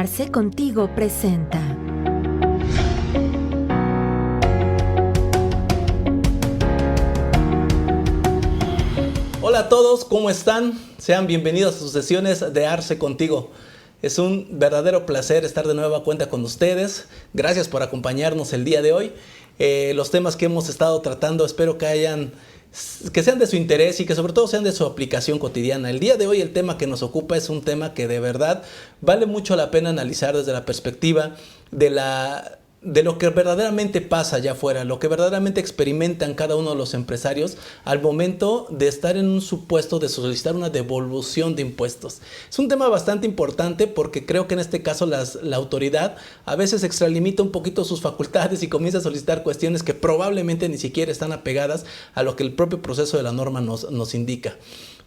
Arce Contigo presenta. Hola a todos, ¿cómo están? Sean bienvenidos a sus sesiones de Arce Contigo. Es un verdadero placer estar de nueva cuenta con ustedes. Gracias por acompañarnos el día de hoy. Los temas que hemos estado tratando espero que sean de su interés y que sobre todo sean de su aplicación cotidiana. El día de hoy el tema que nos ocupa es un tema que de verdad vale mucho la pena analizar desde la perspectiva de lo que verdaderamente pasa allá afuera, lo que verdaderamente experimentan cada uno de los empresarios al momento de estar en un supuesto de solicitar una devolución de impuestos. Es un tema bastante importante porque creo que en este caso la autoridad a veces extralimita un poquito sus facultades y comienza a solicitar cuestiones que probablemente ni siquiera están apegadas a lo que el propio proceso de la norma nos indica.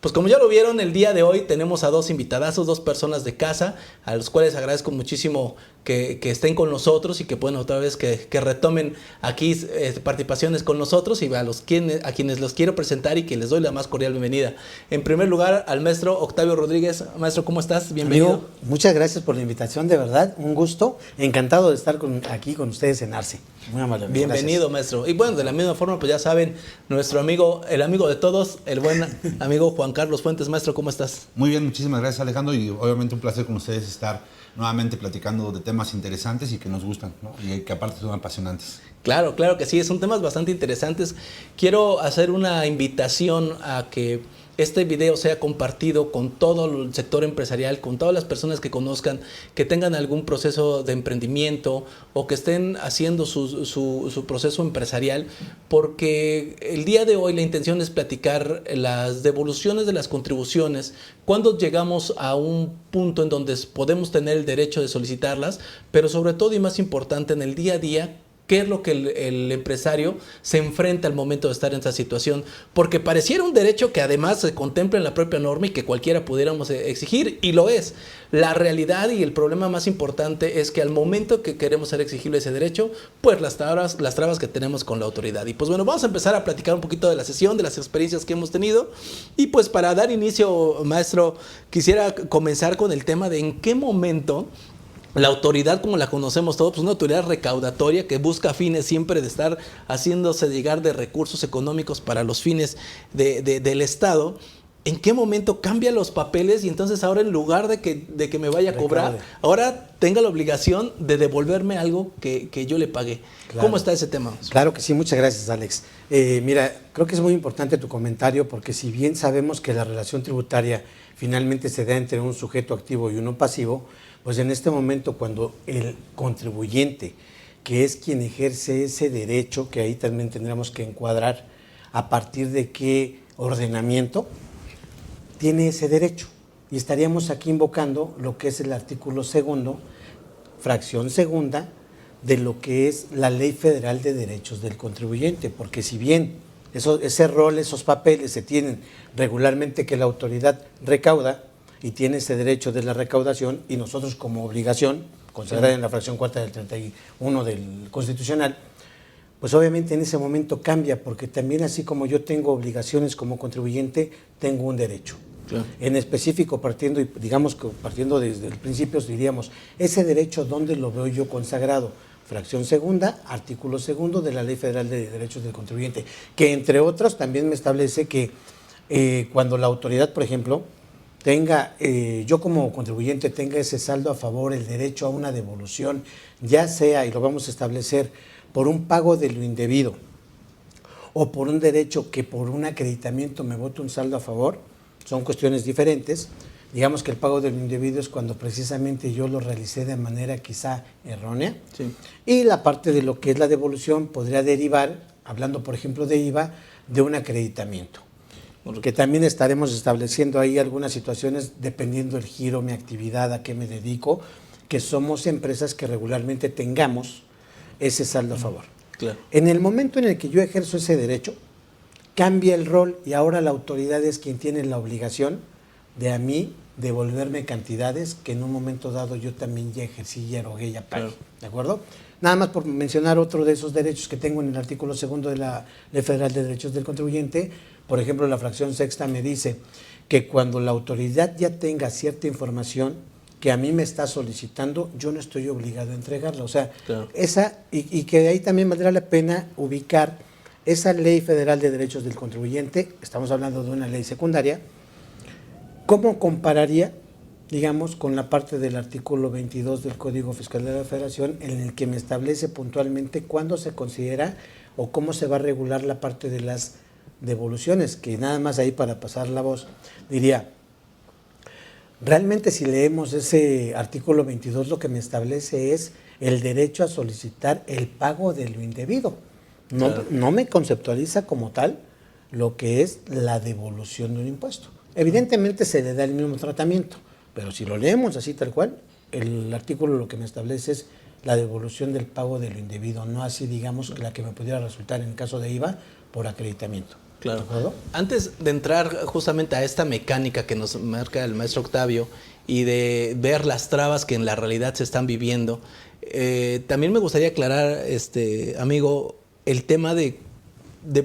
Pues como ya lo vieron, el día de hoy tenemos a dos invitadazos, dos personas de casa, a los cuales agradezco muchísimo que estén con nosotros y que puedan otra vez que retomen aquí participaciones con nosotros, y a quienes los quiero presentar y que les doy la más cordial bienvenida. En primer lugar, al maestro Octavio Rodríguez. Maestro, ¿cómo estás? Bienvenido. Amigo, muchas gracias por la invitación, de verdad, un gusto, encantado de estar aquí con ustedes en Arce. Muy amable. Bienvenido, maestro. Y bueno, de la misma forma, pues ya saben, nuestro amigo, el amigo de todos, el buen amigo Juan Carlos Fuentes. Maestro, ¿cómo estás? Muy bien, muchísimas gracias, Alejandro, y obviamente un placer con ustedes estar nuevamente platicando de temas interesantes y que nos gustan, ¿no? Y que aparte son apasionantes. Claro que sí, son temas bastante interesantes. Quiero hacer una invitación a que este video sea compartido con todo el sector empresarial, con todas las personas que conozcan, que tengan algún proceso de emprendimiento o que estén haciendo su proceso empresarial, porque el día de hoy la intención es platicar las devoluciones de las contribuciones, cuando llegamos a un punto en donde podemos tener el derecho de solicitarlas, pero sobre todo y más importante en el día a día, ¿qué es lo que el empresario se enfrenta al momento de estar en esta situación? Porque pareciera un derecho que además se contempla en la propia norma y que cualquiera pudiéramos exigir, y lo es. La realidad y el problema más importante es que al momento que queremos ser exigible ese derecho, pues las trabas que tenemos con la autoridad. Y pues bueno, vamos a empezar a platicar un poquito de la sesión, de las experiencias que hemos tenido. Y pues para dar inicio, maestro, quisiera comenzar con el tema de en qué momento la autoridad, como la conocemos todos, pues una autoridad recaudatoria que busca fines siempre de estar haciéndose llegar de recursos económicos para los fines del Estado. ¿En qué momento cambia los papeles y entonces ahora en lugar de que me vaya a cobrar, ahora tenga la obligación de devolverme algo que yo le pagué? Claro. ¿Cómo está ese tema? Claro que sí, muchas gracias, Alex. Mira, creo que es muy importante tu comentario, porque si bien sabemos que la relación tributaria finalmente se da entre un sujeto activo y uno pasivo, pues en este momento cuando el contribuyente, que es quien ejerce ese derecho, que ahí también tendríamos que encuadrar a partir de qué ordenamiento tiene ese derecho, y estaríamos aquí invocando lo que es el artículo 2º, fracción segunda, de lo que es la Ley Federal de Derechos del Contribuyente, porque si bien ese rol, esos papeles se tienen regularmente, que la autoridad recauda y tiene ese derecho de la recaudación, y nosotros como obligación, consagrada en la fracción cuarta del 31 del Constitucional, pues obviamente en ese momento cambia, porque también así como yo tengo obligaciones como contribuyente, tengo un derecho. Claro. En específico, partiendo desde el principio, diríamos, ese derecho, ¿dónde lo veo yo consagrado? Fracción segunda, artículo 2º de la Ley Federal de Derechos del Contribuyente, que entre otros también me establece que cuando la autoridad, por ejemplo, tenga, yo como contribuyente tenga ese saldo a favor, el derecho a una devolución, ya sea, y lo vamos a establecer, por un pago de lo indebido o por un derecho que por un acreditamiento me vote un saldo a favor, son cuestiones diferentes. Digamos que el pago de lo indebido es cuando precisamente yo lo realicé de manera quizá errónea. Sí. Y la parte de lo que es la devolución podría derivar, hablando por ejemplo de IVA, de un acreditamiento. Que también estaremos estableciendo ahí algunas situaciones dependiendo del giro, mi actividad, a qué me dedico, que somos empresas que regularmente tengamos ese saldo a favor. Claro. En el momento en el que yo ejerzo ese derecho, cambia el rol y ahora la autoridad es quien tiene la obligación de a mí devolverme cantidades que en un momento dado yo también ya ejercí, ya erogué, ya pagué. Claro. ¿De acuerdo? Nada más por mencionar otro de esos derechos que tengo en el artículo 2º de la Ley Federal de Derechos del Contribuyente. Por ejemplo, la fracción sexta me dice que cuando la autoridad ya tenga cierta información que a mí me está solicitando, yo no estoy obligado a entregarla. O sea, Claro. y que de ahí también valdrá la pena ubicar esa Ley Federal de Derechos del Contribuyente, estamos hablando de una ley secundaria, ¿cómo compararía, digamos, con la parte del artículo 22 del Código Fiscal de la Federación, en el que me establece puntualmente cuándo se considera o cómo se va a regular la parte de las devoluciones? Que nada más ahí, para pasar la voz, diría, realmente si leemos ese artículo 22, lo que me establece es el derecho a solicitar el pago de lo indebido. No, Claro. no me conceptualiza como tal lo que es la devolución de un impuesto. Evidentemente se le da el mismo tratamiento, pero si lo leemos así tal cual, el artículo lo que me establece es la devolución del pago de lo indebido, no así, digamos, la que me pudiera resultar en el caso de IVA por acreditamiento. Claro. ¿De acuerdo? Antes de entrar justamente a esta mecánica que nos marca el maestro Octavio y de ver las trabas que en la realidad se están viviendo, también me gustaría aclarar, amigo, el tema de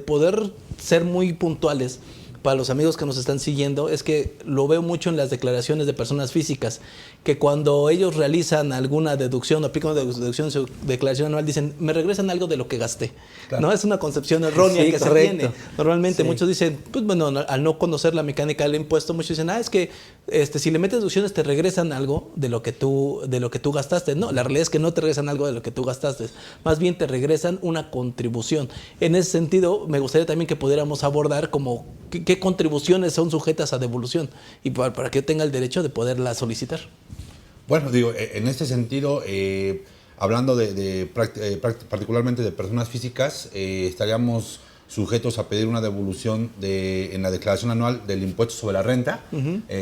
poder ser muy puntuales para los amigos que nos están siguiendo. Es que lo veo mucho en las declaraciones de personas físicas, que cuando ellos realizan alguna deducción, aplican una deducción en su declaración anual, dicen, me regresan algo de lo que gasté. Claro. ¿No? Es una concepción errónea Sí, que correcto. se tiene. Normalmente Sí. muchos dicen, pues bueno, al no conocer la mecánica del impuesto, muchos dicen, es que si le metes deducciones te regresan algo de lo que tú gastaste. No, la realidad es que no te regresan algo de lo que tú gastaste. Más bien te regresan una contribución. En ese sentido, me gustaría también que pudiéramos abordar como qué contribuciones son sujetas a devolución y para que yo tenga el derecho de poderla solicitar. Bueno, digo, en este sentido, hablando particularmente de personas físicas, estaríamos sujetos a pedir una devolución en la declaración anual del impuesto sobre la renta,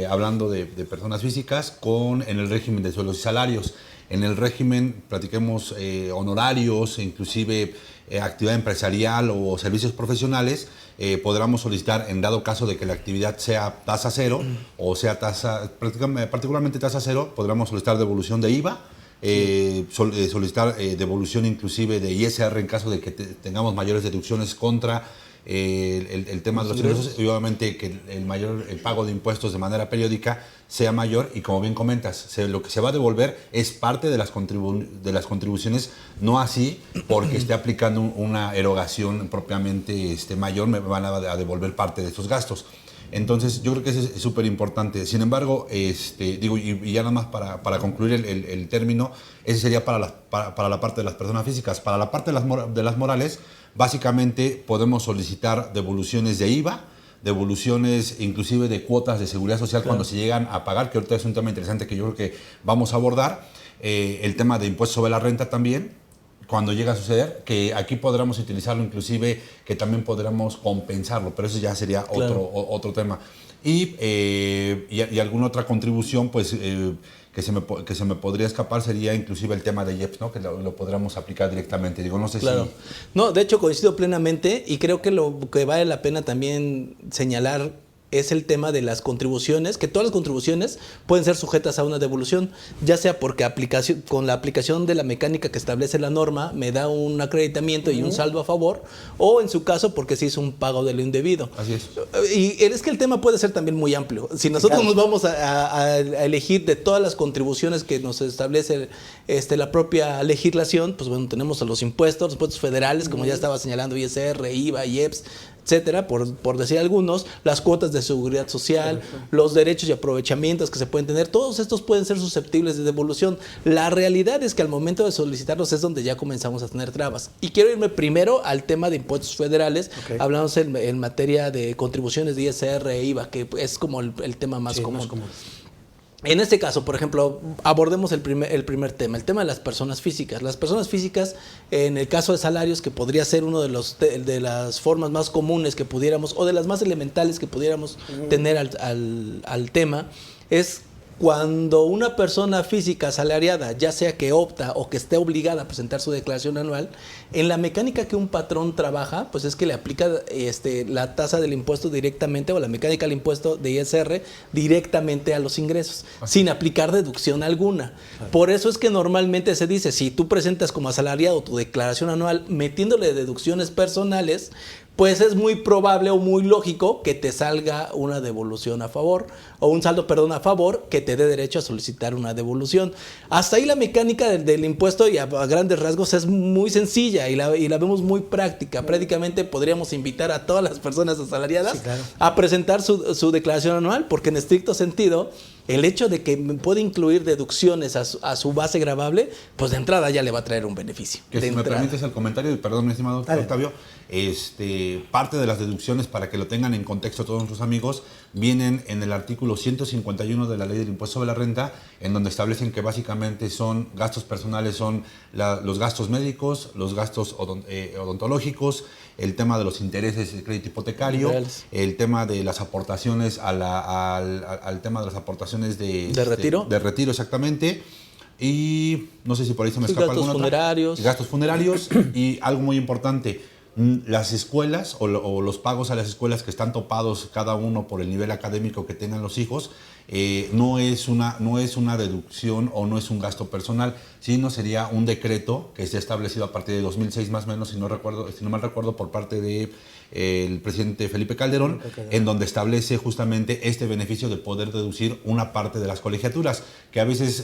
hablando de personas físicas, en el régimen de sueldos y salarios. En el régimen, platiquemos honorarios, inclusive actividad empresarial o servicios profesionales, podremos solicitar, en dado caso de que la actividad sea tasa cero o sea particularmente tasa cero, podremos solicitar devolución de IVA, solicitar devolución inclusive de ISR en caso de que tengamos mayores deducciones contra el tema de los ingresos, y obviamente que el pago de impuestos de manera periódica sea mayor, y como bien comentas, lo que se va a devolver es parte de las contribuciones, no así porque esté aplicando una erogación propiamente mayor, me van a devolver parte de esos gastos. Entonces, yo creo que eso es súper importante. Sin embargo, digo, y ya nada más para concluir el término, ese sería para la parte de las personas físicas. Para la parte de las morales, básicamente podemos solicitar devoluciones de IVA, devoluciones inclusive de cuotas de seguridad social, claro, cuando se llegan a pagar, que ahorita es un tema interesante que yo creo que vamos a abordar. El tema de impuestos sobre la renta también, cuando llega a suceder, que aquí podremos utilizarlo, inclusive que también podremos compensarlo, pero eso ya sería otro tema. Y alguna otra contribución, pues, que se me podría escapar sería inclusive el tema de IEPS, ¿no? Que lo podríamos aplicar directamente. Digo, no sé si... No, de hecho coincido plenamente, y creo que lo que vale la pena también señalar es el tema de las contribuciones, que todas las contribuciones pueden ser sujetas a una devolución, ya sea porque con la aplicación de la mecánica que establece la norma me da un acreditamiento y un saldo a favor, o en su caso porque se hizo un pago de lo indebido. Así es. Y es que el tema puede ser también muy amplio. Si nosotros nos vamos a elegir de todas las contribuciones que nos establece la propia legislación, pues bueno, tenemos a los impuestos federales, como ya estaba señalando, ISR, IVA, IEPS, etcétera, por decir algunos, las cuotas de seguridad social, los derechos y aprovechamientos que se pueden tener, todos estos pueden ser susceptibles de devolución. La realidad es que al momento de solicitarlos es donde ya comenzamos a tener trabas. Y quiero irme primero al tema de impuestos federales, hablamos en materia de contribuciones de ISR e IVA, que es como el tema más común. En este caso, por ejemplo, abordemos el primer tema, el tema de las personas físicas. Las personas físicas, en el caso de salarios, que podría ser uno de las formas más comunes que pudiéramos, o de las más elementales que pudiéramos tener al tema, es cuando una persona física asalariada, ya sea que opta o que esté obligada a presentar su declaración anual, en la mecánica que un patrón trabaja, pues es que le aplica la tasa del impuesto directamente, o la mecánica del impuesto de ISR directamente a los ingresos, sin aplicar deducción alguna. Por eso es que normalmente se dice, si tú presentas como asalariado tu declaración anual metiéndole deducciones personales, pues es muy probable o muy lógico que te salga una devolución a favor o un saldo, perdón, a favor que te dé derecho a solicitar una devolución. Hasta ahí la mecánica del impuesto y a grandes rasgos es muy sencilla y la vemos muy práctica. Prácticamente podríamos invitar a todas las personas asalariadas Sí, claro. a presentar su declaración anual, porque en estricto sentido el hecho de que puede incluir deducciones a su base gravable, pues de entrada ya le va a traer un beneficio. Que de si me entrada. permites el comentario, y perdón, mi estimado Dale. Octavio, parte de las deducciones, para que lo tengan en contexto todos nuestros amigos, vienen en el artículo 151 de la Ley del Impuesto sobre la Renta, en donde establecen que básicamente son gastos personales, son los gastos médicos, los gastos odontológicos, el tema de los intereses del crédito hipotecario, Reales. el tema de las aportaciones al tema de las aportaciones ¿De retiro? De retiro, exactamente. Y no sé si por ahí se me Sí, escapa gastos alguna otra. funerarios. Gastos funerarios y algo muy importante, las escuelas o los pagos a las escuelas que están topados cada uno por el nivel académico que tengan los hijos, no es una deducción o no es un gasto personal, sino sería un decreto que se ha establecido a partir de 2006 más o menos, si no mal recuerdo, por parte de el presidente Felipe Calderón, en donde establece justamente este beneficio de poder deducir una parte de las colegiaturas, que a veces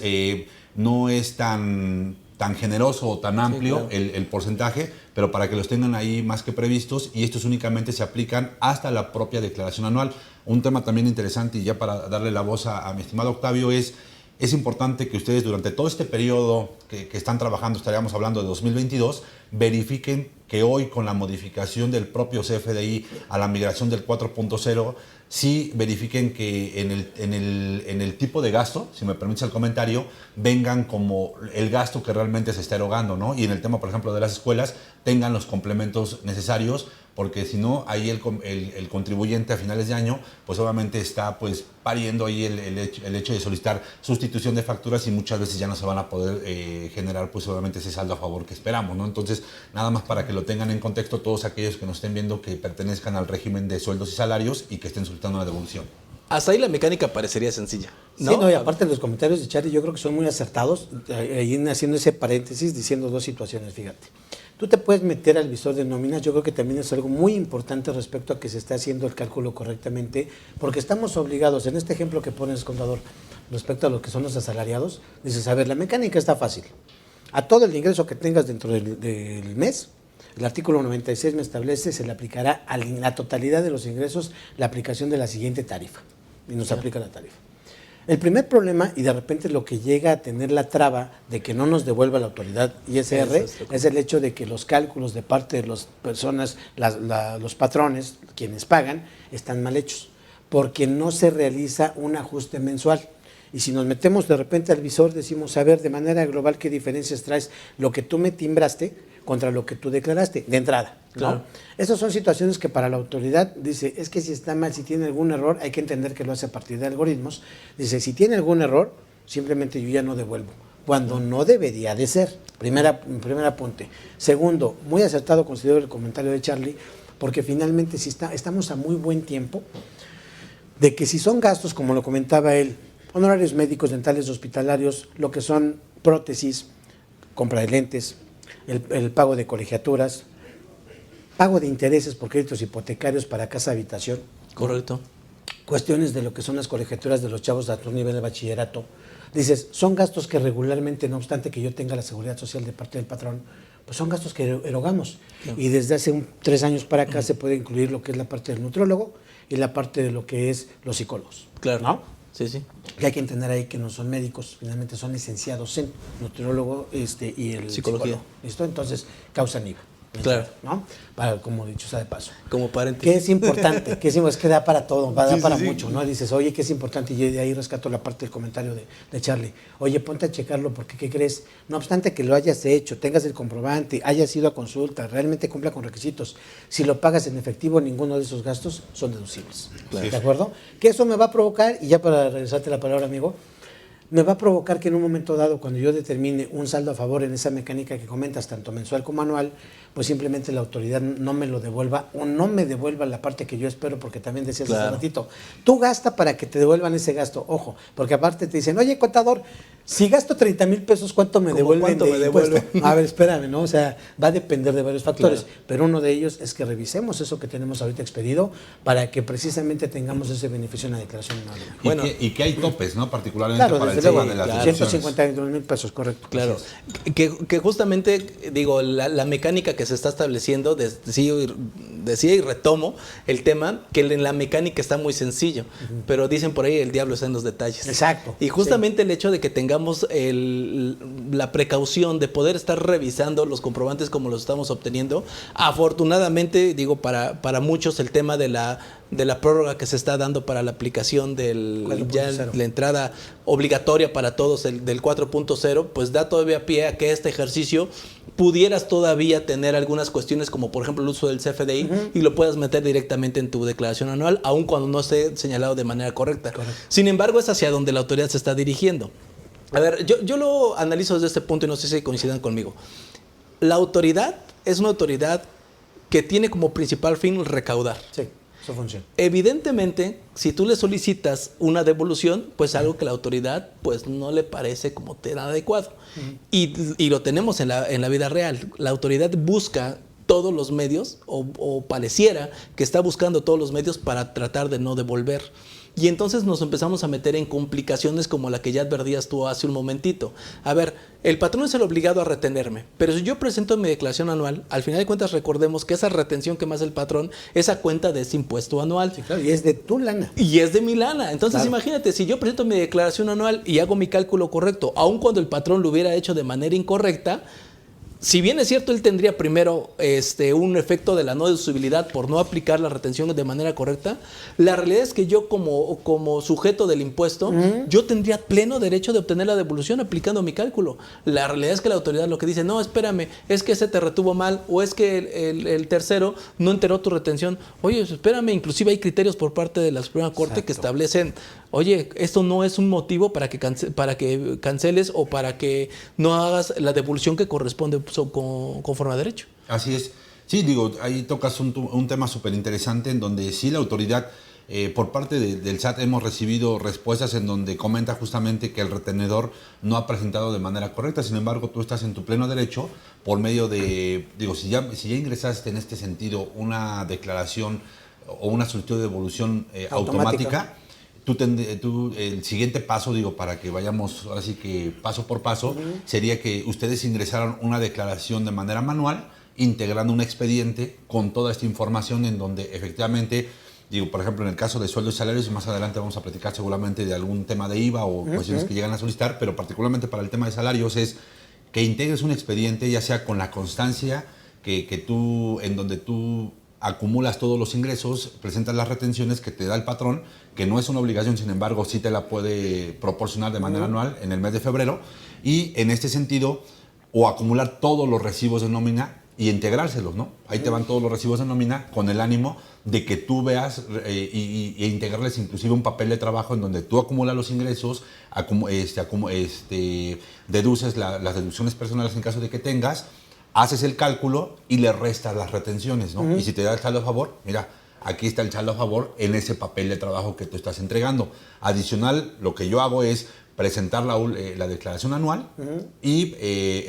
no es tan generoso o tan amplio, claro, el porcentaje, pero para que los tengan ahí más que previstos, y estos únicamente se aplican hasta la propia declaración anual. Un tema también interesante, y ya para darle la voz a mi estimado Octavio, es importante que ustedes durante todo este periodo que están trabajando, estaríamos hablando de 2022, verifiquen que hoy, con la modificación del propio CFDI a la migración del 4.0, sí verifiquen que en el tipo de gasto, si me permites el comentario, vengan como el gasto que realmente se está erogando, ¿no? Y en el tema, por ejemplo, de las escuelas, tengan los complementos necesarios, porque si no, ahí el contribuyente a finales de año, pues obviamente está pues pariendo ahí el hecho de solicitar sustitución de facturas, y muchas veces ya no se van a poder generar pues obviamente ese saldo a favor que esperamos, ¿no? Entonces, nada más para que lo tengan en contexto todos aquellos que nos estén viendo que pertenezcan al régimen de sueldos y salarios y que estén solicitando una devolución. Hasta ahí la mecánica parecería sencilla, ¿no? Sí, no, y aparte los comentarios de Charlie yo creo que son muy acertados, ahí haciendo ese paréntesis, diciendo dos situaciones, fíjate. Tú te puedes meter al visor de nóminas, yo creo que también es algo muy importante respecto a que se esté haciendo el cálculo correctamente, porque estamos obligados, en este ejemplo que pones, contador, respecto a lo que son los asalariados, dices, a ver, la mecánica está fácil. A todo el ingreso que tengas dentro del mes, el artículo 96 me establece, se le aplicará a la totalidad de los ingresos la aplicación de la siguiente tarifa, y nos aplica la tarifa. El primer problema, y de repente lo que llega a tener la traba de que no nos devuelva la autoridad ISR, es el hecho de que los cálculos de parte de las personas, los patrones, quienes pagan, están mal hechos, porque no se realiza un ajuste mensual. Y si nos metemos de repente al visor, decimos, a ver, de manera global, ¿qué diferencias traes lo que tú me timbraste contra lo que tú declaraste de entrada? ¿No? Claro. Esas son situaciones que para la autoridad dice, es que si está mal, si tiene algún error, hay que entender que lo hace a partir de algoritmos. Dice, si tiene algún error, simplemente yo ya no devuelvo, cuando no debería de ser. Primer apunte. Segundo, muy acertado considero el comentario de Charlie, porque finalmente si estamos a muy buen tiempo de que si son gastos, como lo comentaba él, honorarios médicos, dentales, hospitalarios, lo que son prótesis, compra de lentes, el pago de colegiaturas, pago de intereses por créditos hipotecarios para casa habitación. Correcto. Cuestiones de lo que son las colegiaturas de los chavos de alto nivel de bachillerato. Dices, son gastos que regularmente, no obstante que yo tenga la seguridad social de parte del patrón, pues son gastos que erogamos. Claro. Y desde hace 3 años para acá se puede incluir lo que es la parte del nutriólogo y la parte de lo que es los psicólogos. Claro. ¿No? Sí, sí. Que hay que entender ahí que no son médicos, finalmente son licenciados en nutriólogo y el Psicología. psicólogo. ¿Listo? Entonces, causan IVA. Claro. ¿No? Para, como dicho sea de paso. Como paréntesis. Que es importante, es que da para todo, da Sí, para sí, sí. mucho, ¿no? Dices, oye, que es importante, y yo de ahí rescato la parte del comentario de Charlie. Oye, ponte a checarlo, porque ¿qué crees? No obstante que lo hayas hecho, tengas el comprobante, hayas ido a consulta, realmente cumpla con requisitos, si lo pagas en efectivo, ninguno de esos gastos son deducibles. Claro. ¿De acuerdo? Que eso me va a provocar, y ya para regresarte la palabra, amigo, me va a provocar que en un momento dado, cuando yo determine un saldo a favor en esa mecánica que comentas, tanto mensual como anual, pues simplemente la autoridad no me lo devuelva o no me devuelva la parte que yo espero, porque también decías hace Claro. ratito, tú gasta para que te devuelvan ese gasto, ojo, porque aparte te dicen, oye, contador, Si gasto 30,000 pesos, ¿cuánto me ¿Cómo devuelven cuánto de me impuesto? devuelven? A ver, espérame, ¿no? O sea, va a depender de varios factores, Claro. pero uno de ellos es que revisemos eso que tenemos ahorita expedido para que precisamente tengamos ese beneficio en la declaración anual. Bueno. Y que hay topes, ¿no? Particularmente Claro, para el desde tema luego, de las claro. deducciones. 152,000 pesos, correcto. Claro, Así que justamente, digo, la mecánica que se está estableciendo, decía y retomo el tema, que en la mecánica está muy sencillo, pero dicen por ahí el diablo está en los detalles. Exacto, Y justamente el hecho de que tengamos la precaución de poder estar revisando los comprobantes como los estamos obteniendo, afortunadamente, digo, para muchos el tema de la prórroga que se está dando para la aplicación del 4.0. la entrada obligatoria para todos del 4.0, pues da todavía pie a que este ejercicio pudieras todavía tener algunas cuestiones como por ejemplo el uso del CFDI y lo puedas meter directamente en tu declaración anual, aun cuando no esté señalado de manera correcta. Correcto. Sin embargo, es hacia donde la autoridad se está dirigiendo. A ver, yo lo analizo desde este punto y no sé si coincidan conmigo. La autoridad es una autoridad que tiene como principal fin recaudar. Sí, eso funciona. Evidentemente, si tú le solicitas una devolución, pues algo que la autoridad pues no le parece como tan adecuado. Y lo tenemos en la vida real. La autoridad busca todos los medios, o pareciera que está buscando todos los medios para tratar de no devolver. Y entonces nos empezamos a meter en complicaciones como la que ya advertías tú hace un momentito. A ver, el patrón es el obligado a retenerme, pero si yo presento mi declaración anual, al final de cuentas recordemos que esa retención que me hace el patrón es a cuenta de ese impuesto anual. Sí, claro, y es de tu lana. Y es de mi lana. Entonces, Claro. imagínate, si yo presento mi declaración anual y hago mi cálculo correcto, aun cuando el patrón lo hubiera hecho de manera incorrecta, si bien es cierto, él tendría primero un efecto de la no deducibilidad por no aplicar la retención de manera correcta, la realidad es que yo como sujeto del impuesto, yo tendría pleno derecho de obtener la devolución aplicando mi cálculo. La realidad es que la autoridad lo que dice, no, espérame, es que ese te retuvo mal o es que el tercero no enteró tu retención. Oye, espérame, inclusive hay criterios por parte de la Suprema Corte Exacto. que establecen, oye, esto no es un motivo para que canceles o para que no hagas la devolución que corresponde conforme a derecho. Así es. Sí, digo, ahí tocas un tema súper interesante en donde sí la autoridad, por parte del SAT hemos recibido respuestas en donde comenta justamente que el retenedor no ha presentado de manera correcta. Sin embargo, tú estás en tu pleno derecho por medio de, digo, si ya ingresaste en este sentido una declaración o una solicitud de devolución automática, el siguiente paso, digo, para que vayamos ahora sí que paso por paso, sería que ustedes ingresaran una declaración de manera manual, integrando un expediente con toda esta información en donde efectivamente, digo, por ejemplo, en el caso de sueldos y salarios, y más adelante vamos a platicar seguramente de algún tema de IVA o cuestiones que llegan a solicitar, pero particularmente para el tema de salarios es que integres un expediente, ya sea con la constancia en donde tú acumulas todos los ingresos, presentas las retenciones que te da el patrón, que no es una obligación, sin embargo, sí te la puede proporcionar de manera anual en el mes de febrero, y en este sentido, o acumular todos los recibos de nómina y integrárselos, ¿no? Ahí te van todos los recibos de nómina con el ánimo de que tú veas e integrarles inclusive un papel de trabajo en donde tú acumulas los ingresos, deduces las deducciones personales en caso de que tengas, haces el cálculo y le restas las retenciones, ¿no? Y si te da el saldo a favor, mira, aquí está el saldo a favor en ese papel de trabajo que tú estás entregando. Adicional, lo que yo hago es presentar la declaración anual y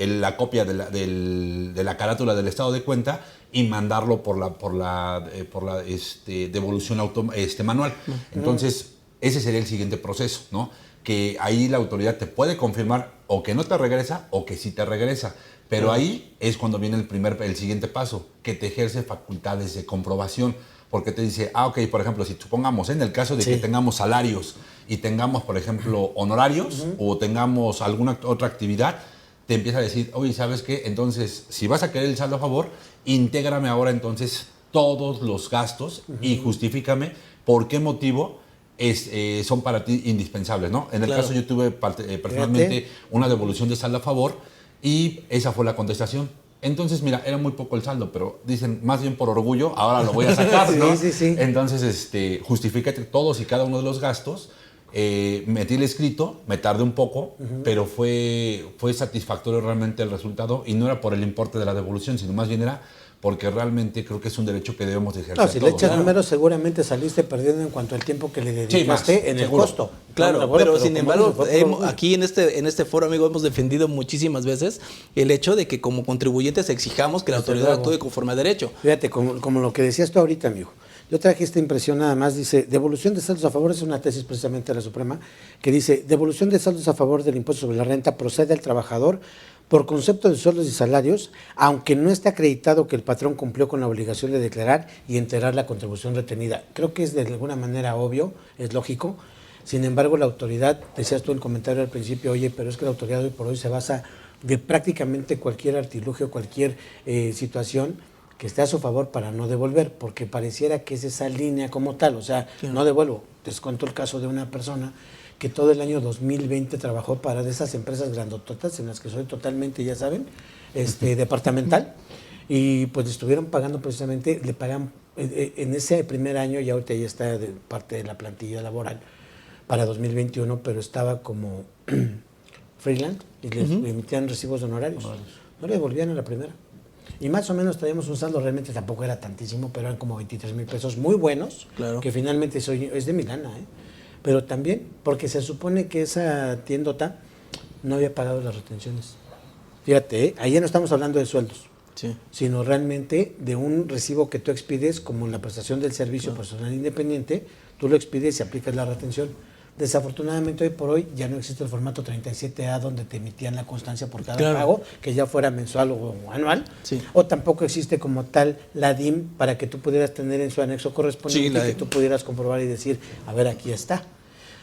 la copia de la carátula del estado de cuenta y mandarlo por la devolución manual. Entonces, ese sería el siguiente proceso, ¿no? Que ahí la autoridad te puede confirmar o que no te regresa o que sí te regresa. Pero ahí es cuando viene el siguiente paso, que te ejerce facultades de comprobación, porque te dice, ok, por ejemplo, si supongamos en el caso de que tengamos salarios y tengamos, por ejemplo, honorarios o tengamos alguna otra actividad, te empieza a decir, oye, ¿sabes qué? Entonces, si vas a querer el saldo a favor, intégrame ahora entonces todos los gastos y justifícame por qué motivo son para ti indispensables, ¿no? En el caso yo tuve personalmente una devolución de saldo a favor y esa fue la contestación. Entonces, mira, era muy poco el saldo, pero dicen, más bien por orgullo, ahora lo voy a sacar, ¿no? Sí. Entonces, justifícate todos y cada uno de los gastos. Metí el escrito, me tardé un poco, pero fue satisfactorio realmente el resultado y no era por el importe de la devolución, sino más bien era porque realmente creo que es un derecho que debemos de ejercer. No, si le todos. echas números, seguramente saliste perdiendo en cuanto al tiempo que le dedicaste más, en el seguro. costo. Claro, Estamos de acuerdo, pero sin como embargo, dices, fue por- aquí en este foro, amigo, hemos defendido muchísimas veces el hecho de que como contribuyentes exijamos que la Desde autoridad luego. actúe conforme a derecho. Fíjate, como lo que decías tú ahorita, amigo. Yo traje esta impresión nada más, dice, devolución de saldos a favor, es una tesis precisamente de la Suprema, que dice, devolución de saldos a favor del impuesto sobre la renta procede al trabajador por concepto de sueldos y salarios, aunque no esté acreditado que el patrón cumplió con la obligación de declarar y integrar la contribución retenida. Creo que es de alguna manera obvio, es lógico. Sin embargo, la autoridad, decías tú en el comentario al principio, oye, pero es que la autoridad hoy por hoy se basa de prácticamente cualquier artilugio, cualquier situación que esté a su favor para no devolver, porque pareciera que es esa línea como tal, o sea, no devuelvo. Les cuento el caso de una persona que todo el año 2020 trabajó para de esas empresas grandototas en las que soy totalmente, ya saben, departamental, y pues le estuvieron pagando precisamente, le pagan en ese primer año, y ahorita ya está de parte de la plantilla laboral para 2021, pero estaba como freelance y le emitían recibos de honorarios. No le devolvían a la primera. Y más o menos traíamos un saldo, realmente tampoco era tantísimo, pero eran como 23,000 pesos muy buenos, Claro. que finalmente es de mi lana, pero también porque se supone que esa tiendota no había pagado las retenciones. Fíjate, ahí ya no estamos hablando de sueldos, Sí. sino realmente de un recibo que tú expides como en la prestación del servicio personal independiente, tú lo expides y aplicas la retención. Desafortunadamente hoy por hoy ya no existe el formato 37A donde te emitían la constancia por cada Claro. pago, que ya fuera mensual o anual, Sí. o tampoco existe como tal la DIM para que tú pudieras tener en su anexo correspondiente Sí, la que DIM. tú pudieras comprobar y decir, a ver, aquí está.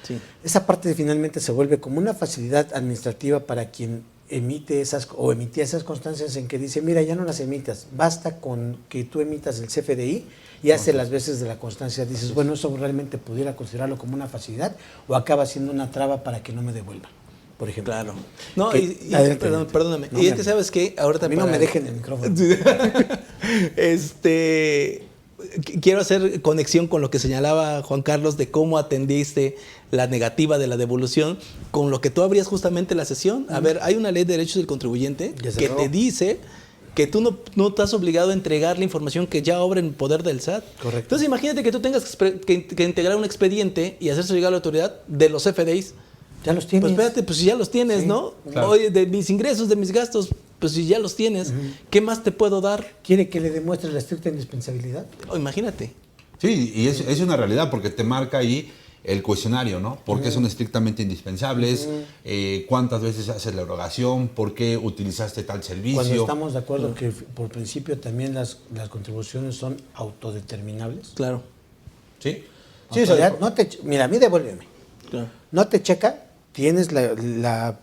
Sí. Esa parte finalmente se vuelve como una facilidad administrativa para quien emite esas o emitía esas constancias en que dice, mira, ya no las emitas, basta con que tú emitas el CFDI y hace las veces de la constancia. Dices, bueno, eso realmente pudiera considerarlo como una facilidad o acaba siendo una traba para que no me devuelvan, por ejemplo. Claro. No, Que- perdóname. No, y es hombre. que, ¿sabes qué? Ahorita A mí no me dejen el micrófono. Quiero hacer conexión con lo que señalaba Juan Carlos de cómo atendiste la negativa de la devolución con lo que tú abrías justamente la sesión. A ver, hay una ley de derechos del contribuyente Desde que luego. te dice que tú no estás obligado a entregar la información que ya obra en poder del SAT. Correcto. Entonces imagínate que tú tengas que integrar un expediente y hacerse llegar a la autoridad de los FDIs. Ya los tienes. Pues espérate, pues si ya los tienes, Sí, ¿no? claro. Oye, de mis ingresos, de mis gastos, pues si ya los tienes, ¿qué más te puedo dar? ¿Quiere que le demuestre la estricta indispensabilidad? Oh, imagínate. Sí, y es una realidad porque te marca ahí el cuestionario, ¿no? ¿Por qué son estrictamente indispensables? ¿Cuántas veces haces la erogación? ¿Por qué utilizaste tal servicio? Cuando estamos de acuerdo que por principio también las contribuciones son autodeterminables. Claro, Sí. Sí, o sea, mira, a mí devuélveme. claro. No te checa, tienes la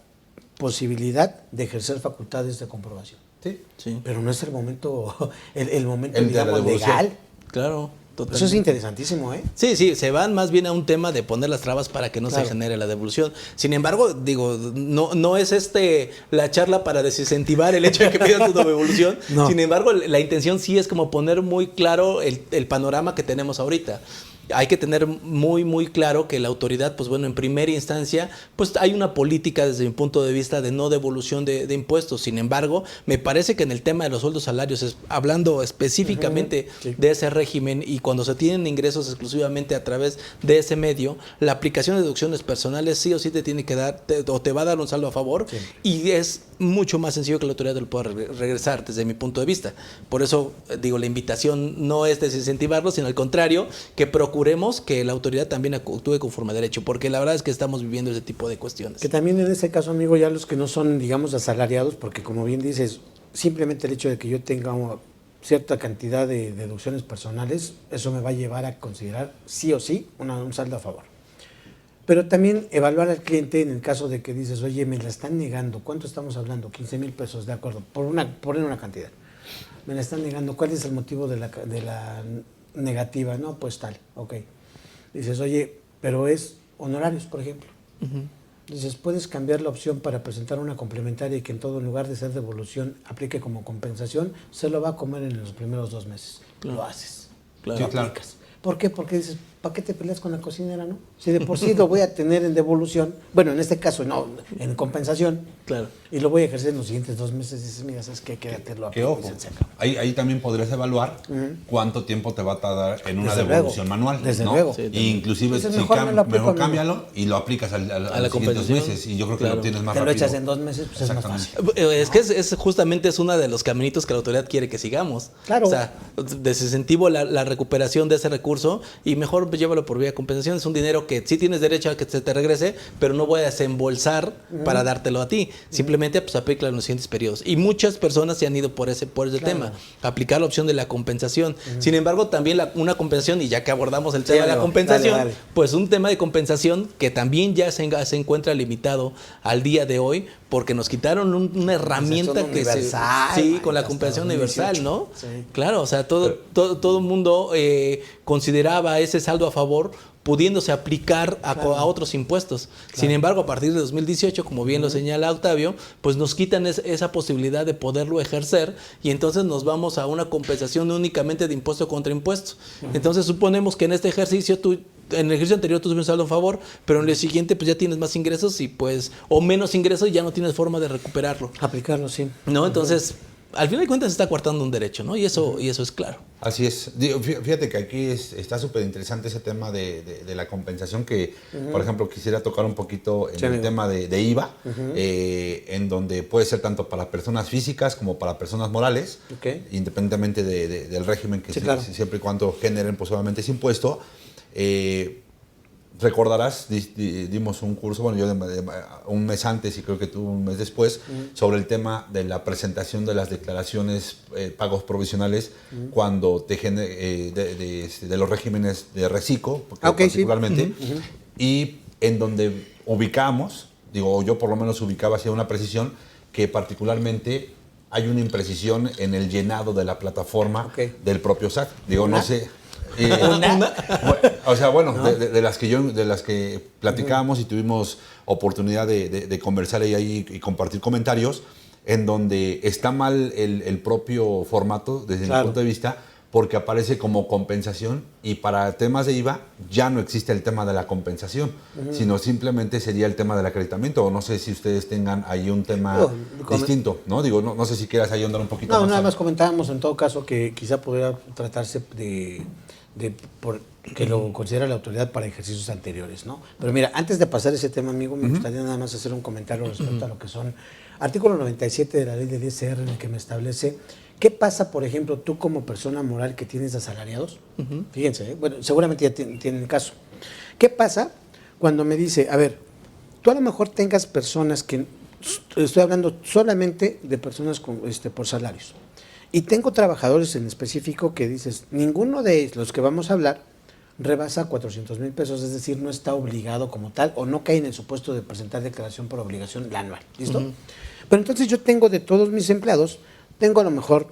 posibilidad de ejercer facultades de comprobación. Sí. Sí, Pero no es el momento, el momento, El de la digamos, devolución. legal. claro. Totalmente. Eso es interesantísimo, ¿eh? Sí, se van más bien a un tema de poner las trabas para que no Claro. se genere la devolución. Sin embargo, digo, no es la charla para desincentivar el hecho de que pidan tu devolución. No. Sin embargo, la intención sí es como poner muy claro el panorama que tenemos ahorita. Hay que tener muy, muy claro que la autoridad, pues bueno, en primera instancia, pues hay una política desde mi punto de vista de no devolución de impuestos. Sin embargo, me parece que en el tema de los sueldos salarios, hablando específicamente Sí. de ese régimen y cuando se tienen ingresos exclusivamente a través de ese medio, la aplicación de deducciones personales sí o sí te tiene que dar, o te va a dar un saldo a favor, Siempre. y es mucho más sencillo que la autoridad te lo pueda regresar desde mi punto de vista. Por eso, digo, la invitación no es desincentivarlo, sino al contrario, que procuremos que la autoridad también actúe conforme a derecho, porque la verdad es que estamos viviendo ese tipo de cuestiones. Que también en ese caso, amigo, ya los que no son, digamos, asalariados, porque como bien dices, simplemente el hecho de que yo tenga cierta cantidad de deducciones personales, eso me va a llevar a considerar sí o sí un saldo a favor. Pero también evaluar al cliente en el caso de que dices, oye, me la están negando, ¿cuánto estamos hablando? 15,000 pesos, de acuerdo, por una cantidad. Me la están negando, ¿cuál es el motivo de la negativa? No, pues tal, ok. Dices, oye, pero es honorarios, por ejemplo. Dices, puedes cambiar la opción para presentar una complementaria y que en todo lugar de ser devolución aplique como compensación, se lo va a comer en los primeros 2 meses. Claro. Lo haces. Claro. Lo Sí, claro. aplicas. ¿Por qué? Porque dices, ¿para qué te peleas con la cocinera, no? Si de por sí lo voy a tener en devolución, bueno, en este caso no, en compensación, Claro. y lo voy a ejercer en los siguientes 2 meses, dices, mira, ¿sabes qué? Quédatelo a Que ojo, ahí también podrías evaluar cuánto tiempo te va a tardar en una Desde devolución luego, manual. desde ¿no? luego. Sí, Y inclusive Entonces, si mejor me lo aplico mejor a mí. cámbialo y lo aplicas a la los siguientes compensación. meses. Y yo creo que Claro. lo tienes más Te lo rápido. echas en 2 meses, pues es más Exactamente. fácil. Es que justamente es uno de los caminitos que la autoridad quiere que sigamos. Claro. O sea, desincentivo la recuperación de ese recurso y mejor llévalo por vía de compensación. Es un dinero que sí tienes derecho a que se te regrese, pero no voy a desembolsar para dártelo a ti. Simplemente pues aplícalo en los siguientes periodos. Y muchas personas se han ido por ese Claro. tema, aplicar la opción de la compensación. Sin embargo, también una compensación, y ya que abordamos el tema de la amigo, compensación, dale. pues un tema de compensación que también ya se encuentra limitado al día de hoy porque nos quitaron una herramienta que universal, sí, con la hasta compensación 2018. universal, ¿no? Sí. Claro, o sea, todo el mundo consideraba ese saldo a favor pudiéndose aplicar a otros impuestos. Sin embargo, a partir de 2018, como bien lo señala Octavio, pues nos quitan esa posibilidad de poderlo ejercer y entonces nos vamos a una compensación únicamente de impuesto contra impuesto. Entonces suponemos que en este ejercicio en el ejercicio anterior tuviste un saldo a favor, pero en el siguiente pues ya tienes más ingresos y pues o menos ingresos y ya no tienes forma de recuperarlo. Aplicarlo, sí. ¿No? Entonces, al final de cuentas se está coartando un derecho, ¿no? Y eso es claro. Así es. Digo, fíjate que aquí está súper interesante ese tema de la compensación que, por ejemplo, quisiera tocar un poquito en el tema de IVA, en donde puede ser tanto para personas físicas como para personas morales, independientemente del régimen que claro. siempre y cuando generen pues obviamente ese impuesto. Recordarás, dimos un curso, bueno, yo un mes antes y creo que tú un mes después, sobre el tema de la presentación de las declaraciones pagos provisionales cuando te de los regímenes de reciclo, particularmente, y en donde ubicamos, digo, yo por lo menos ubicaba hacia una precisión, que particularmente hay una imprecisión en el llenado de la plataforma del propio SAT. Digo, no sé... o sea, bueno, de las que platicábamos y tuvimos oportunidad de conversar ahí y compartir comentarios, en donde está mal el propio formato desde mi punto de vista, porque aparece como compensación y para temas de IVA ya no existe el tema de la compensación, sino simplemente sería el tema del acreditamiento, o no sé si ustedes tengan ahí un tema distinto, ¿no? Digo, no sé si quieras ahí andar un poquito más. No, nada más comentábamos en todo caso que quizá podría tratarse de que lo considera la autoridad para ejercicios anteriores, ¿no? Pero mira, antes de pasar ese tema, amigo, me gustaría nada más hacer un comentario respecto a lo que son artículo 97 de la ley de DSR, en el que me establece qué pasa, por ejemplo, tú como persona moral que tienes asalariados, fíjense, bueno, seguramente ya tienen el caso. ¿Qué pasa cuando me dice, a ver, tú a lo mejor tengas personas que, estoy hablando solamente de personas por salarios, y tengo trabajadores en específico que dices, ninguno de los que vamos a hablar rebasa 400,000 pesos, es decir, no está obligado como tal o no cae en el supuesto de presentar declaración por obligación la anual, ¿listo? Pero entonces yo tengo de todos mis empleados, tengo a lo mejor,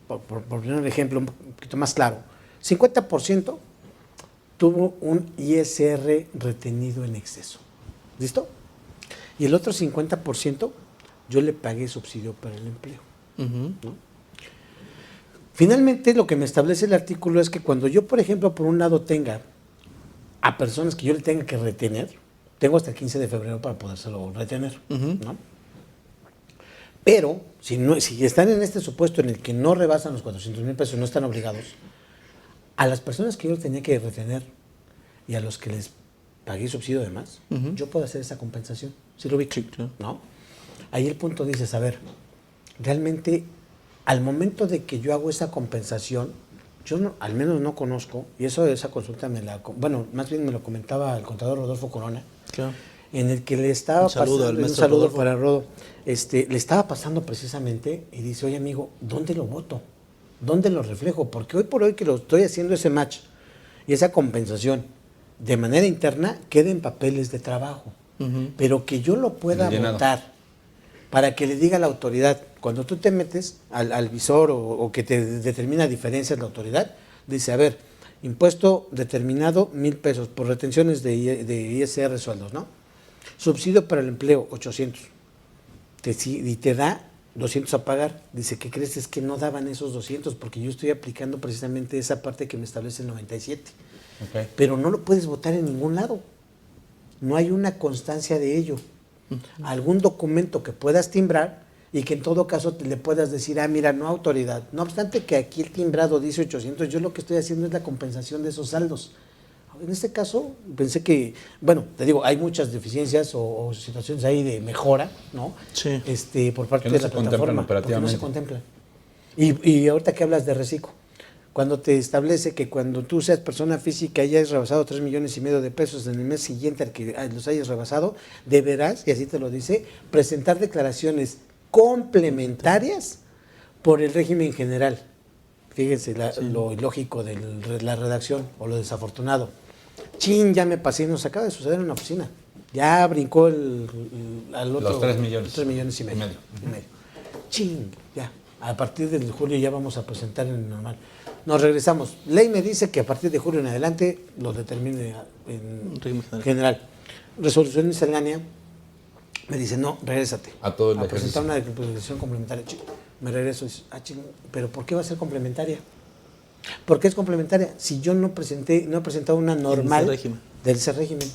por poner un ejemplo un poquito más claro, 50% tuvo un ISR retenido en exceso, ¿listo? Y el otro 50% yo le pagué subsidio para el empleo, ¿no? Finalmente, lo que me establece el artículo es que cuando yo, por ejemplo, por un lado tenga a personas que yo le tenga que retener, tengo hasta el 15 de febrero para podérselo retener, ¿no? Pero, si están en este supuesto en el que no rebasan los 400,000 pesos, no están obligados, a las personas que yo tenía que retener y a los que les pagué subsidio de más, yo puedo hacer esa compensación, ¿sí lo vi? Sí, claro. ¿No? Ahí el punto dices, a ver, realmente... Al momento de que yo hago esa compensación, yo al menos no conozco, y esa consulta más bien me lo comentaba el contador Rodolfo Corona, en el que le estaba un saludo para Rodo, le estaba pasando precisamente y dice, oye amigo, ¿dónde lo voto? ¿Dónde lo reflejo? Porque hoy por hoy que lo estoy haciendo ese match y esa compensación de manera interna queda en papeles de trabajo, pero que yo lo pueda votar para que le diga a la autoridad, cuando tú te metes al visor o que te determina diferencias la autoridad, dice, a ver, impuesto determinado 1,000 pesos por retenciones de ISR sueldos, ¿no? Subsidio para el empleo, 800. Y te da 200 a pagar. Dice, ¿qué crees? Es que no daban esos 200 porque yo estoy aplicando precisamente esa parte que me establece el 97. Ok. pero no lo puedes votar en ningún lado. No hay una constancia de ello. Algún documento que puedas timbrar y que en todo caso le puedas decir, mira, no autoridad. No obstante que aquí el timbrado dice 800, yo lo que estoy haciendo es la compensación de esos saldos. En este caso, pensé que, bueno, te digo, hay muchas deficiencias o situaciones ahí de mejora, ¿no? Sí. Por parte Que no de se la contemplan plataforma, porque no operativamente. se contemplan. Y ahorita que hablas de reciclo, cuando te establece que cuando tú seas persona física y hayas rebasado 3,5 millones de pesos en el mes siguiente al que los hayas rebasado, deberás, y así te lo dice, presentar declaraciones complementarias por el régimen general. Fíjense lo ilógico de la redacción o lo desafortunado. Ya me pasé, nos acaba de suceder en una oficina. Ya brincó al otro. Los 3 millones. 3,5 millones. Ya. A partir de julio ya vamos a presentar en el normal. Nos regresamos. Ley me dice que a partir de julio en adelante lo determine en general. Resolución miscelánea me dice, no, regrésate. A todo el presentar ejercicio. una declaración complementaria. Me regreso y dice, pero ¿por qué va a ser complementaria? ¿Por qué es complementaria? Si yo no he presentado una normal del ese régimen.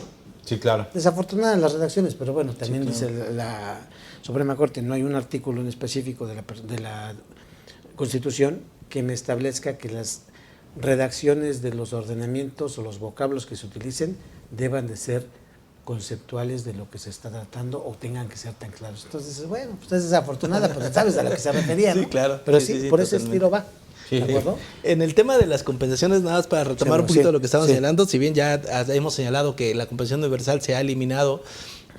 Sí, claro. Desafortunada en las redacciones, pero bueno, también dice la Suprema Corte, no hay un artículo en específico de la Constitución que me establezca que las redacciones de los ordenamientos o los vocablos que se utilicen deban de ser conceptuales de lo que se está tratando o tengan que ser tan claros. Entonces, bueno, pues es desafortunada, pues sabes a lo que se refería, ¿no? Sí, claro. Pero sí, por ese totalmente. estilo va. Sí. ¿De acuerdo? En el tema de las compensaciones, nada más para retomar un poquito de lo que estábamos señalando, si bien ya hemos señalado que la compensación universal se ha eliminado,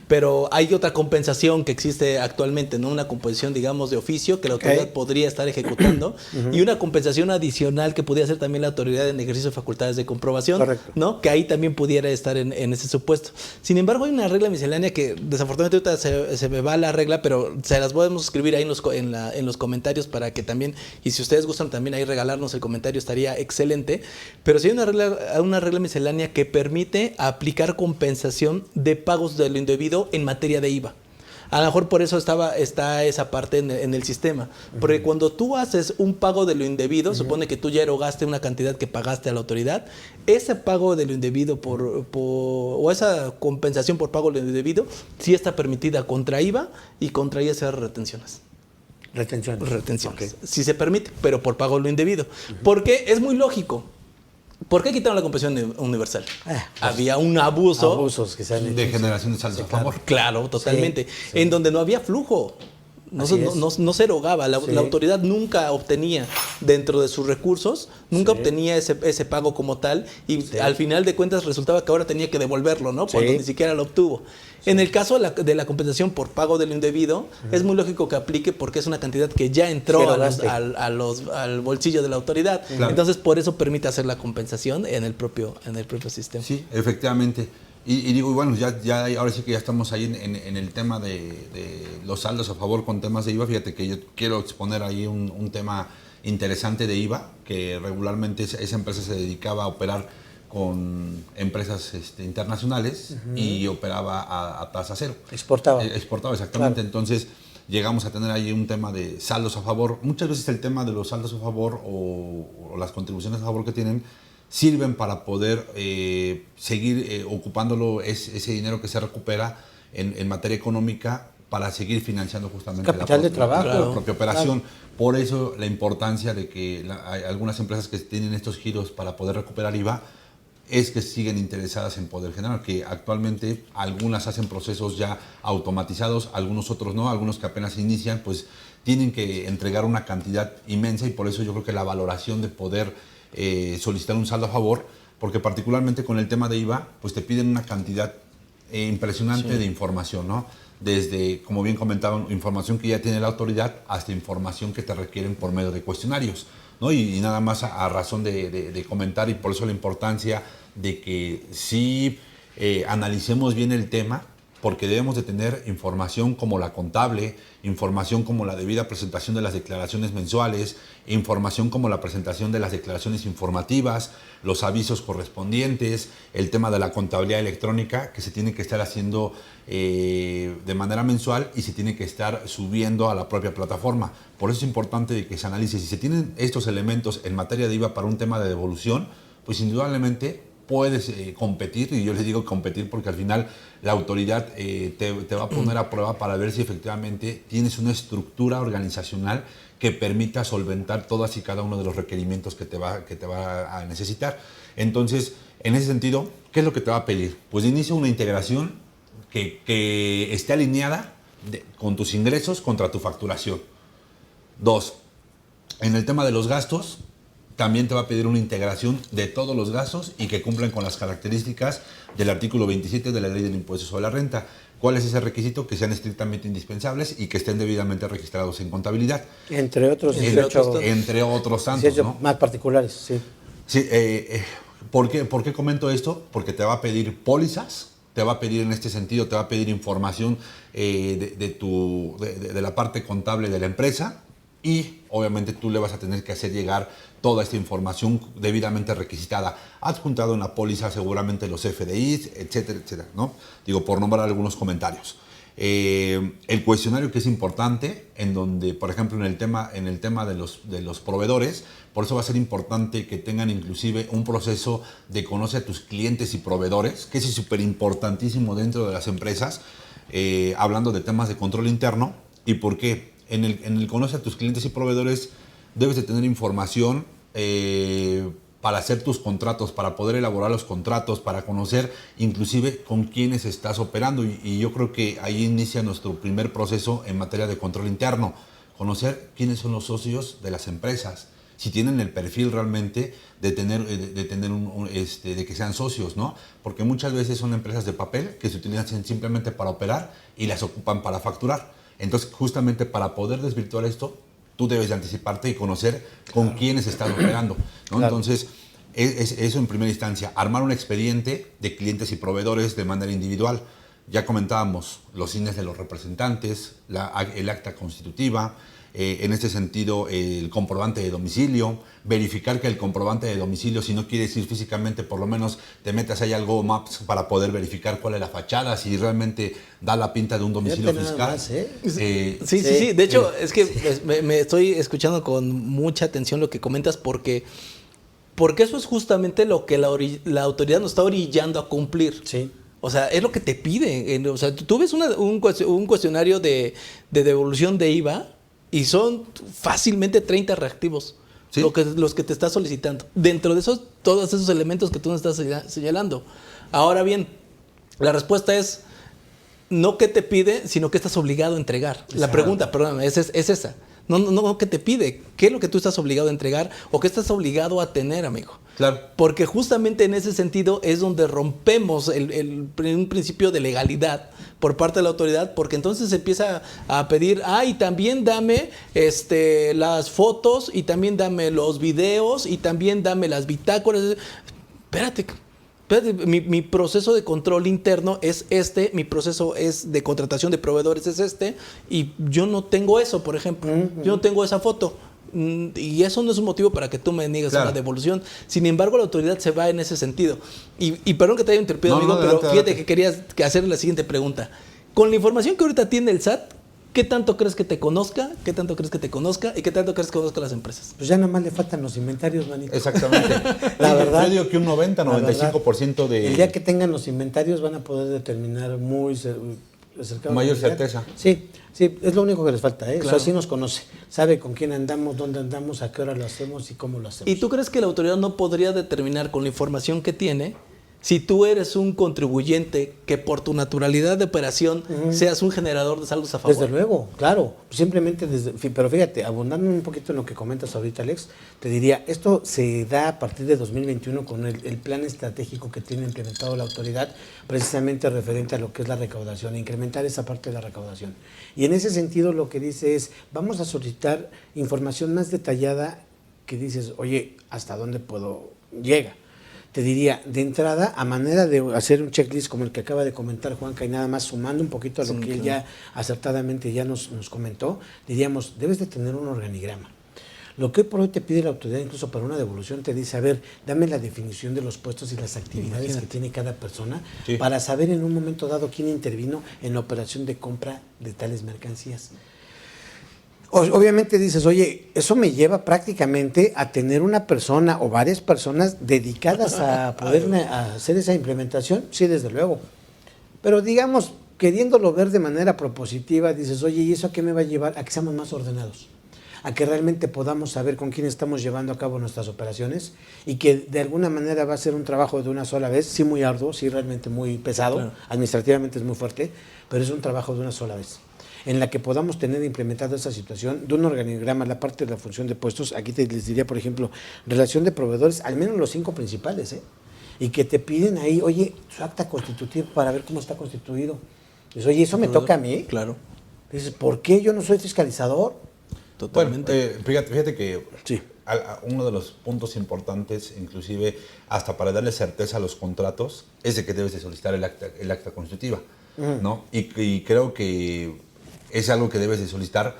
pero hay otra compensación que existe actualmente, ¿no? Una compensación, digamos, de oficio que la autoridad podría estar ejecutando y una compensación adicional que podría hacer también la autoridad en ejercicio de facultades de comprobación, ¿no? Que ahí también pudiera estar en ese supuesto. Sin embargo, hay una regla miscelánea que desafortunadamente ahorita se me va la regla, pero se las podemos escribir ahí en los comentarios para que también, y si ustedes gustan también ahí regalarnos el comentario, estaría excelente. Pero sí hay una regla miscelánea que permite aplicar compensación de pagos de lo indebido en materia de IVA. A lo mejor por eso está esa parte en el sistema. Porque cuando tú haces un pago de lo indebido, supone que tú ya erogaste una cantidad que pagaste a la autoridad, ese pago de lo indebido o esa compensación por pago de lo indebido sí está permitida contra IVA y contra ISR retenciones. Retenciones. Okay. Sí se permite, pero por pago de lo indebido. Porque es muy lógico. ¿Por qué quitaron la compensación universal? Había un abusos que se han hecho. De generación de saldo a favor. Claro, totalmente. Sí. En donde no había flujo. No se erogaba. La autoridad nunca obtenía dentro de sus recursos, nunca obtenía ese pago como tal y al final de cuentas resultaba que ahora tenía que devolverlo, ¿no? Cuando ni siquiera lo obtuvo. En el caso de la compensación por pago de lo indebido, es muy lógico que aplique porque es una cantidad que ya entró al bolsillo de la autoridad. Claro. Entonces, por eso permite hacer la compensación en el propio sistema. Sí, efectivamente. Y digo, bueno, ya ahora sí que ya estamos ahí en el tema de los saldos a favor con temas de IVA. Fíjate que yo quiero exponer ahí un tema interesante de IVA, que regularmente esa empresa se dedicaba a operar con empresas internacionales y operaba a tasa cero. Exportaba, exactamente. Claro. Entonces llegamos a tener ahí un tema de saldos a favor. Muchas veces el tema de los saldos a favor o las contribuciones a favor que tienen sirven para poder seguir ocupándolo ese dinero que se recupera en materia económica para seguir financiando justamente capital de trabajo, la propia operación. Claro. Por eso la importancia de que hay algunas empresas que tienen estos giros para poder recuperar IVA es que siguen interesadas en poder generar, que actualmente algunas hacen procesos ya automatizados, algunos otros no, algunos que apenas inician, pues tienen que entregar una cantidad inmensa y por eso yo creo que la valoración de poder solicitar un saldo a favor, porque particularmente con el tema de IVA, pues te piden una cantidad impresionante de información, ¿no? Desde, como bien comentaban, información que ya tiene la autoridad hasta información que te requieren por medio de cuestionarios, ¿no? Y nada más a razón de comentar, y por eso la importancia de que sí analicemos bien el tema, porque debemos de tener información como la contable, información como la debida presentación de las declaraciones mensuales, información como la presentación de las declaraciones informativas, los avisos correspondientes, el tema de la contabilidad electrónica que se tiene que estar haciendo de manera mensual y se tiene que estar subiendo a la propia plataforma. Por eso es importante de que se analice. Si se tienen estos elementos en materia de IVA para un tema de devolución, pues indudablemente puedes competir, y yo les digo competir porque al final la autoridad te va a poner a prueba para ver si efectivamente tienes una estructura organizacional que permita solventar todas y cada uno de los requerimientos que te va a necesitar. Entonces, en ese sentido, ¿qué es lo que te va a pedir? Pues de inicio una integración que esté alineada con tus ingresos contra tu facturación. 2, en el tema de los gastos, también te va a pedir una integración de todos los gastos y que cumplan con las características del artículo 27 de la Ley del Impuesto sobre la Renta. ¿Cuál es ese requisito? Que sean estrictamente indispensables y que estén debidamente registrados en contabilidad. Entre otros, entre otros tantos, ¿no? Más particulares, sí. Sí, ¿por qué comento esto? Porque te va a pedir pólizas, te va a pedir en este sentido, te va a pedir información de la parte contable de la empresa, y obviamente tú le vas a tener que hacer llegar toda esta información debidamente requisitada, adjuntado en la póliza seguramente los FDIs, etcétera, etcétera, ¿no? Digo, por nombrar algunos comentarios. El cuestionario, que es importante, en donde, por ejemplo, en el tema de los proveedores, por eso va a ser importante que tengan inclusive un proceso de conocer a tus clientes y proveedores, que es súper importantísimo dentro de las empresas, hablando de temas de control interno. ¿Y por qué? En el conocer a tus clientes y proveedores debes de tener información para hacer tus contratos, para poder elaborar los contratos, para conocer inclusive con quiénes estás operando. Y yo creo que ahí inicia nuestro primer proceso en materia de control interno. Conocer quiénes son los socios de las empresas, si tienen el perfil realmente de que sean socios, ¿no? Porque muchas veces son empresas de papel que se utilizan simplemente para operar y las ocupan para facturar. Entonces, justamente para poder desvirtuar esto, tú debes de anticiparte y conocer con quiénes estás operando, ¿no? Claro. Entonces, eso en primera instancia. Armar un expediente de clientes y proveedores de manera individual. Ya comentábamos los INES de los representantes, el acta constitutiva, en este sentido el comprobante de domicilio, verificar que el comprobante de domicilio, si no quieres ir físicamente, por lo menos te metas ahí al Google Maps para poder verificar cuál es la fachada, si realmente da la pinta de un domicilio fiscal. Más, Sí. De hecho, es que me estoy escuchando con mucha atención lo que comentas, porque eso es justamente lo que la autoridad nos está orillando a cumplir. Sí. O sea, es lo que te pide. O sea, tú ves un cuestionario de devolución de IVA y son fácilmente 30 reactivos, ¿sí?, los que te está solicitando. Dentro de todos esos elementos que tú nos estás señalando. Ahora bien, la respuesta es no qué te pide, sino qué estás obligado a entregar. Exacto. La pregunta, perdóname, es esa. No qué te pide, qué es lo que tú estás obligado a entregar o qué estás obligado a tener, amigo. Claro. Porque justamente en ese sentido es donde rompemos un principio de legalidad por parte de la autoridad, porque entonces se empieza a pedir, y también dame las fotos, y también dame los videos, y también dame las bitácoras. Espérate, mi proceso de control interno es mi proceso es de contratación de proveedores es y yo no tengo eso, por ejemplo. Yo no tengo esa foto. Y eso no es un motivo para que tú me niegues una devolución. Sin embargo, la autoridad se va en ese sentido. Y perdón que te haya interrumpido, amigo, pero fíjate que querías hacerle la siguiente pregunta. Con la información que ahorita tiene el SAT, ¿qué tanto crees que te conozca? ¿Qué tanto crees que te conozca? ¿Y qué tanto crees que conozca las empresas? Pues ya nada más le faltan los inventarios, manito. Exactamente. La verdad. Yo digo que un 90-95% de... El día que tengan los inventarios van a poder determinar muy cercano. Mayor certeza. Sí, es lo único que les falta, ¿eh? Claro. Eso sí nos conoce. Sabe con quién andamos, dónde andamos, a qué hora lo hacemos y cómo lo hacemos. ¿Y tú crees que la autoridad no podría determinar con la información que tiene si tú eres un contribuyente que por tu naturalidad de operación seas un generador de saldos a favor? Desde luego, claro. Simplemente pero fíjate, abundando un poquito en lo que comentas ahorita, Alex, te diría, esto se da a partir de 2021 con el plan estratégico que tiene implementado la autoridad, precisamente referente a lo que es la recaudación, incrementar esa parte de la recaudación. Y en ese sentido lo que dice es, vamos a solicitar información más detallada que dices, oye, ¿hasta dónde llega? Te diría, de entrada, a manera de hacer un checklist como el que acaba de comentar Juanca, y nada más sumando un poquito a lo que él ya acertadamente ya nos comentó, diríamos, debes de tener un organigrama. Lo que por hoy te pide la autoridad, incluso para una devolución, te dice, a ver, dame la definición de los puestos y las actividades que tiene cada persona, para saber en un momento dado quién intervino en la operación de compra de tales mercancías. Obviamente dices, oye, eso me lleva prácticamente a tener una persona o varias personas dedicadas a poder a hacer esa implementación. Sí, desde luego. Pero digamos, queriéndolo ver de manera propositiva, dices, oye, ¿y eso a qué me va a llevar? A que seamos más ordenados, a que realmente podamos saber con quién estamos llevando a cabo nuestras operaciones y que de alguna manera va a ser un trabajo de una sola vez, sí muy arduo, sí realmente muy pesado, claro. Administrativamente es muy fuerte, pero es un trabajo de una sola vez, en la que podamos tener implementada esa situación de un organigrama, la parte de la función de puestos. Aquí les diría, por ejemplo, relación de proveedores, al menos los 5 principales, y que te piden ahí, oye, su acta constitutiva para ver cómo está constituido. Dices, oye, ¿eso me toca a mí? Claro. Dices, ¿por qué yo no soy fiscalizador? Totalmente. Bueno, fíjate que sí. Uno de los puntos importantes, inclusive hasta para darle certeza a los contratos, es de que debes de solicitar el acta constitutiva, ¿no? Y creo que es algo que debes de solicitar,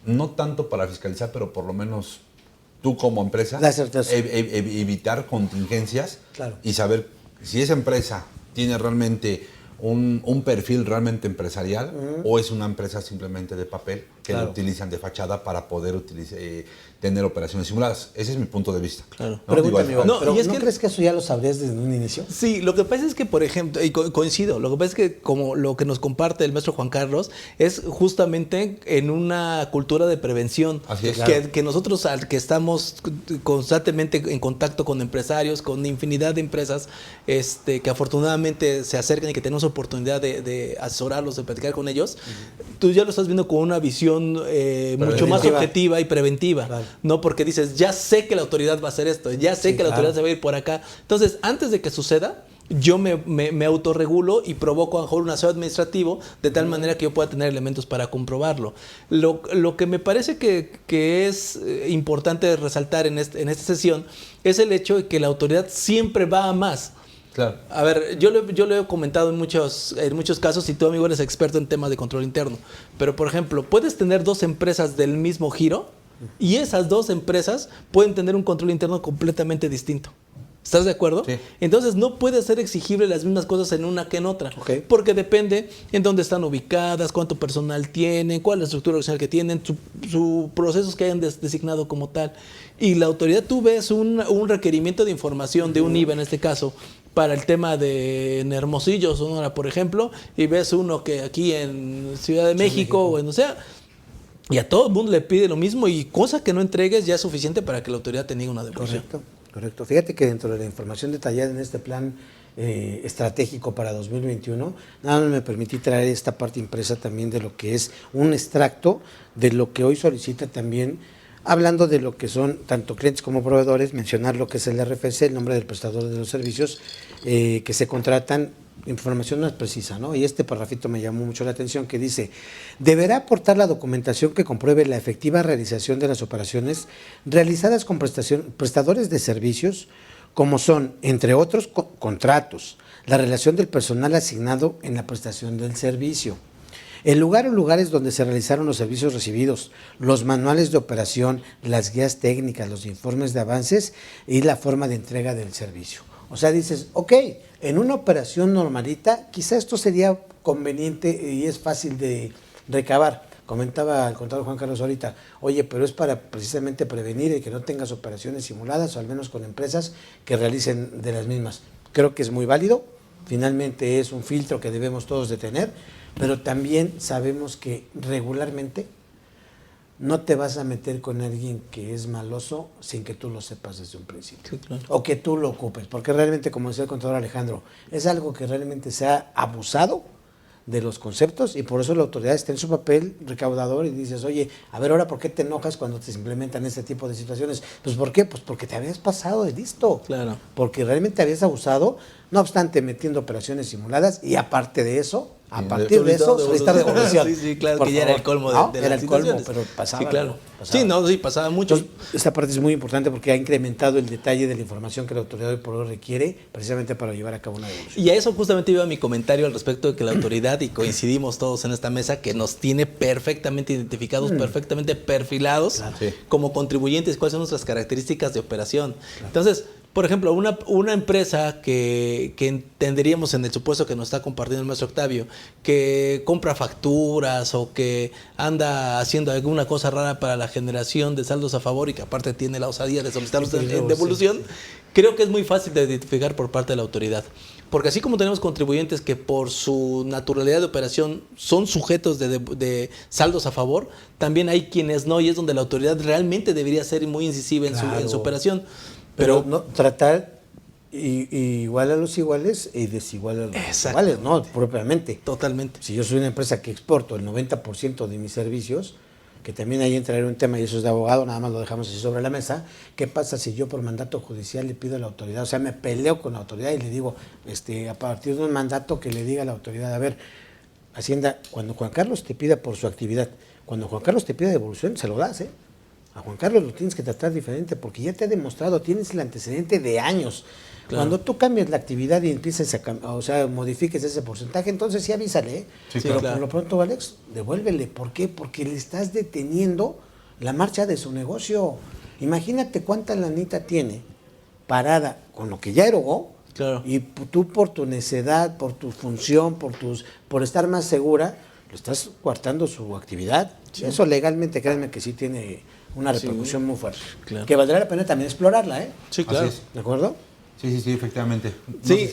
no tanto para fiscalizar, pero por lo menos tú como empresa, evitar contingencias, claro. Y saber si esa empresa tiene realmente un perfil realmente empresarial o es una empresa simplemente de papel que lo utilizan de fachada para poder tener operaciones simuladas. Ese es mi punto de vista. Claro. Pregúntame, ¿no crees que eso ya lo sabrías desde un inicio? Sí, lo que pasa es que, por ejemplo, y coincido, lo que pasa es que como lo que nos comparte el maestro Juan Carlos es justamente en una cultura de prevención. Así es. Que nosotros, al que estamos constantemente en contacto con empresarios, con infinidad de empresas que afortunadamente se acercan y que tenemos oportunidad de asesorarlos, de platicar con ellos, tú ya lo estás viendo con una visión mucho más objetiva y preventiva, claro. ¿No? Porque dices, ya sé que la autoridad va a hacer esto, ya sé que la autoridad se va a ir por acá. Entonces, antes de que suceda, yo me autorregulo y provoco a lo mejor un aseo administrativo de tal manera que yo pueda tener elementos para comprobarlo. Lo que me parece que es importante resaltar en esta sesión es el hecho de que la autoridad siempre va a más. Claro. A ver, yo lo he comentado en muchos casos y tú, amigo, eres experto en temas de control interno. Pero, por ejemplo, puedes tener 2 empresas del mismo giro y esas 2 empresas pueden tener un control interno completamente distinto. ¿Estás de acuerdo? Sí. Entonces no puede ser exigible las mismas cosas en una que en otra. Okay. Porque depende en dónde están ubicadas, cuánto personal tienen, cuál es la estructura organizacional que tienen, sus procesos que hayan designado como tal. Y la autoridad, tú ves un requerimiento de información de un IVA en este caso, para el tema de en Hermosillo, Sonora, por ejemplo, y ves uno que aquí en Ciudad de México, o en, o sea, y a todo el mundo le pide lo mismo y cosa que no entregues ya es suficiente para que la autoridad te niegue una devolución. Correcto. Fíjate que dentro de la información detallada en este plan estratégico para 2021, nada más me permití traer esta parte impresa también de lo que es un extracto de lo que hoy solicita también, hablando de lo que son tanto clientes como proveedores, mencionar lo que es el RFC, el nombre del prestador de los servicios que se contratan. Información más precisa, ¿no? Y este parrafito me llamó mucho la atención, que dice, deberá aportar la documentación que compruebe la efectiva realización de las operaciones realizadas con prestadores de servicios, como son, entre otros, contratos, la relación del personal asignado en la prestación del servicio, el lugar o lugares donde se realizaron los servicios recibidos, los manuales de operación, las guías técnicas, los informes de avances y la forma de entrega del servicio. O sea, dices, ok, en una operación normalita, quizá esto sería conveniente y es fácil de recabar. Comentaba el contador Juan Carlos ahorita, oye, pero es para precisamente prevenir el que no tengas operaciones simuladas, o al menos con empresas que realicen de las mismas. Creo que es muy válido, finalmente es un filtro que debemos todos de tener, pero también sabemos que regularmente no te vas a meter con alguien que es maloso sin que tú lo sepas desde un principio. Sí, claro. O que tú lo ocupes, porque realmente, como decía el contador Alejandro, es algo que realmente se ha abusado de los conceptos y por eso la autoridad está en su papel recaudador y dices, oye, a ver, ahora, ¿por qué te enojas cuando te implementan este tipo de situaciones? Pues, ¿por qué? Pues porque te habías pasado de listo. Claro. Porque realmente habías abusado, no obstante, metiendo operaciones simuladas y aparte de eso, a partir de eso, solicitar devolución. Sí, claro, que ya era el colmo de era las el colmo, situaciones. pero pasaba. Sí, claro. Pasaba. Sí, no, sí, pasaba mucho. Entonces, esta parte es muy importante porque ha incrementado el detalle de la información que la autoridad hoy por hoy requiere precisamente para llevar a cabo una devolución. Y a eso justamente iba mi comentario al respecto de que la autoridad, y coincidimos todos en esta mesa, que nos tiene perfectamente identificados, perfectamente perfilados, Claro. Sí. como contribuyentes, cuáles son nuestras características de operación. Claro. Entonces, Por ejemplo, una empresa que entenderíamos en el supuesto que nos está compartiendo el maestro Octavio, que compra facturas o que anda haciendo alguna cosa rara para la generación de saldos a favor y que aparte tiene la osadía de solicitarlos en devolución, creo que es muy fácil de identificar por parte de la autoridad. Porque así como tenemos contribuyentes que por su naturalidad de operación son sujetos de saldos a favor, también hay quienes no, y es donde la autoridad realmente debería ser muy incisiva en su operación. Pero no, tratar igual a los iguales y desigual a los iguales, ¿no? Propiamente. Totalmente. Si yo soy una empresa que exporto el 90% de mis servicios, que también ahí entraría un tema, y eso es de abogado, nada más lo dejamos así sobre la mesa, ¿qué pasa si yo por mandato judicial le pido a la autoridad? O sea, me peleo con la autoridad y le digo, a partir de un mandato que le diga a la autoridad, a ver, Hacienda, cuando Juan Carlos te pida por su actividad, cuando Juan Carlos te pida devolución, se lo das, ¿eh? A Juan Carlos lo tienes que tratar diferente porque ya te ha demostrado, tienes el antecedente de años. Claro. Cuando tú cambias la actividad y empieces modifiques ese porcentaje, entonces sí avísale, ¿eh? Sí, pero claro. por lo pronto, Alex, devuélvele. ¿Por qué? Porque le estás deteniendo la marcha de su negocio. Imagínate cuánta lanita tiene parada con lo que ya erogó. Claro. Y tú por tu necedad, por tu función, por estar más segura, le estás coartando su actividad. Sí. Eso legalmente, créanme que sí tiene una repercusión muy fuerte. Claro. Que valdría la pena también explorarla, ¿eh? Sí, claro. ¿De acuerdo? Sí, efectivamente. Sí,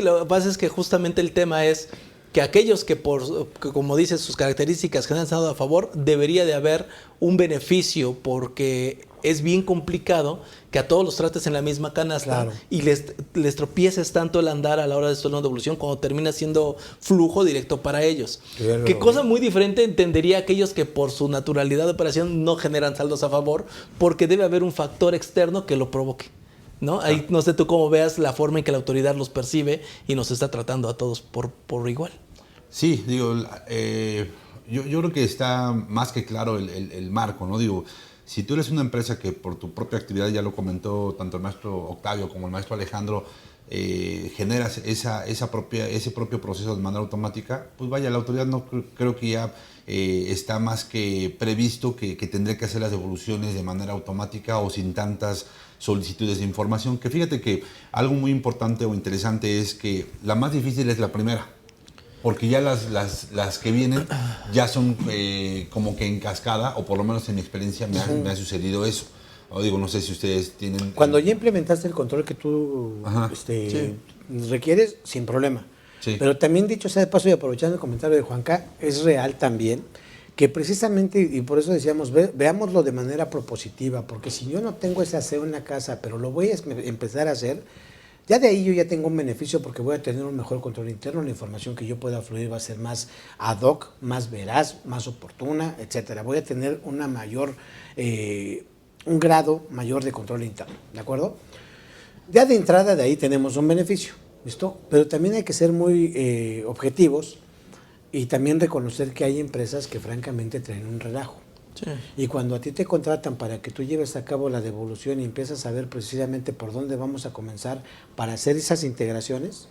lo que pasa es que justamente el tema es que aquellos que como dices, sus características generan saldo a favor, debería de haber un beneficio porque es bien complicado que a todos los trates en la misma canasta. Claro. Y les tropieces tanto el andar a la hora de su devolución cuando termina siendo flujo directo para ellos. Claro. Qué cosa muy diferente entendería aquellos que por su naturalidad de operación no generan saldos a favor porque debe haber un factor externo que lo provoque, ¿no? Ahí no sé tú cómo veas la forma en que la autoridad los percibe y nos está tratando a todos por igual. Sí, digo, yo creo que está más que claro el marco, ¿no? Digo, si tú eres una empresa que por tu propia actividad, ya lo comentó tanto el maestro Octavio como el maestro Alejandro, generas ese propio proceso de manera automática, pues vaya, la autoridad no creo que ya está más que previsto que tendría que hacer las devoluciones de manera automática o sin tantas solicitudes de información, que fíjate que algo muy importante o interesante es que la más difícil es la primera, porque ya las que vienen ya son como que en cascada, o por lo menos en mi experiencia me ha sucedido eso. No sé si ustedes tienen... Cuando ya implementaste el control que tú requieres, sin problema. Sí. Pero también dicho sea de paso y aprovechando el comentario de Juanca, es real también que precisamente, y por eso decíamos, veámoslo de manera propositiva, porque si yo no tengo ese aseo en la casa, pero lo voy a empezar a hacer, ya de ahí yo ya tengo un beneficio porque voy a tener un mejor control interno, la información que yo pueda fluir va a ser más ad hoc, más veraz, más oportuna, etcétera. Voy a tener una mayor, un grado mayor de control interno, ¿de acuerdo? Ya de entrada de ahí tenemos un beneficio, ¿listo? Pero también hay que ser muy objetivos y también reconocer que hay empresas que francamente traen un relajo. Sí. Y cuando a ti te contratan para que tú lleves a cabo la devolución y empiezas a ver precisamente por dónde vamos a comenzar para hacer esas integraciones,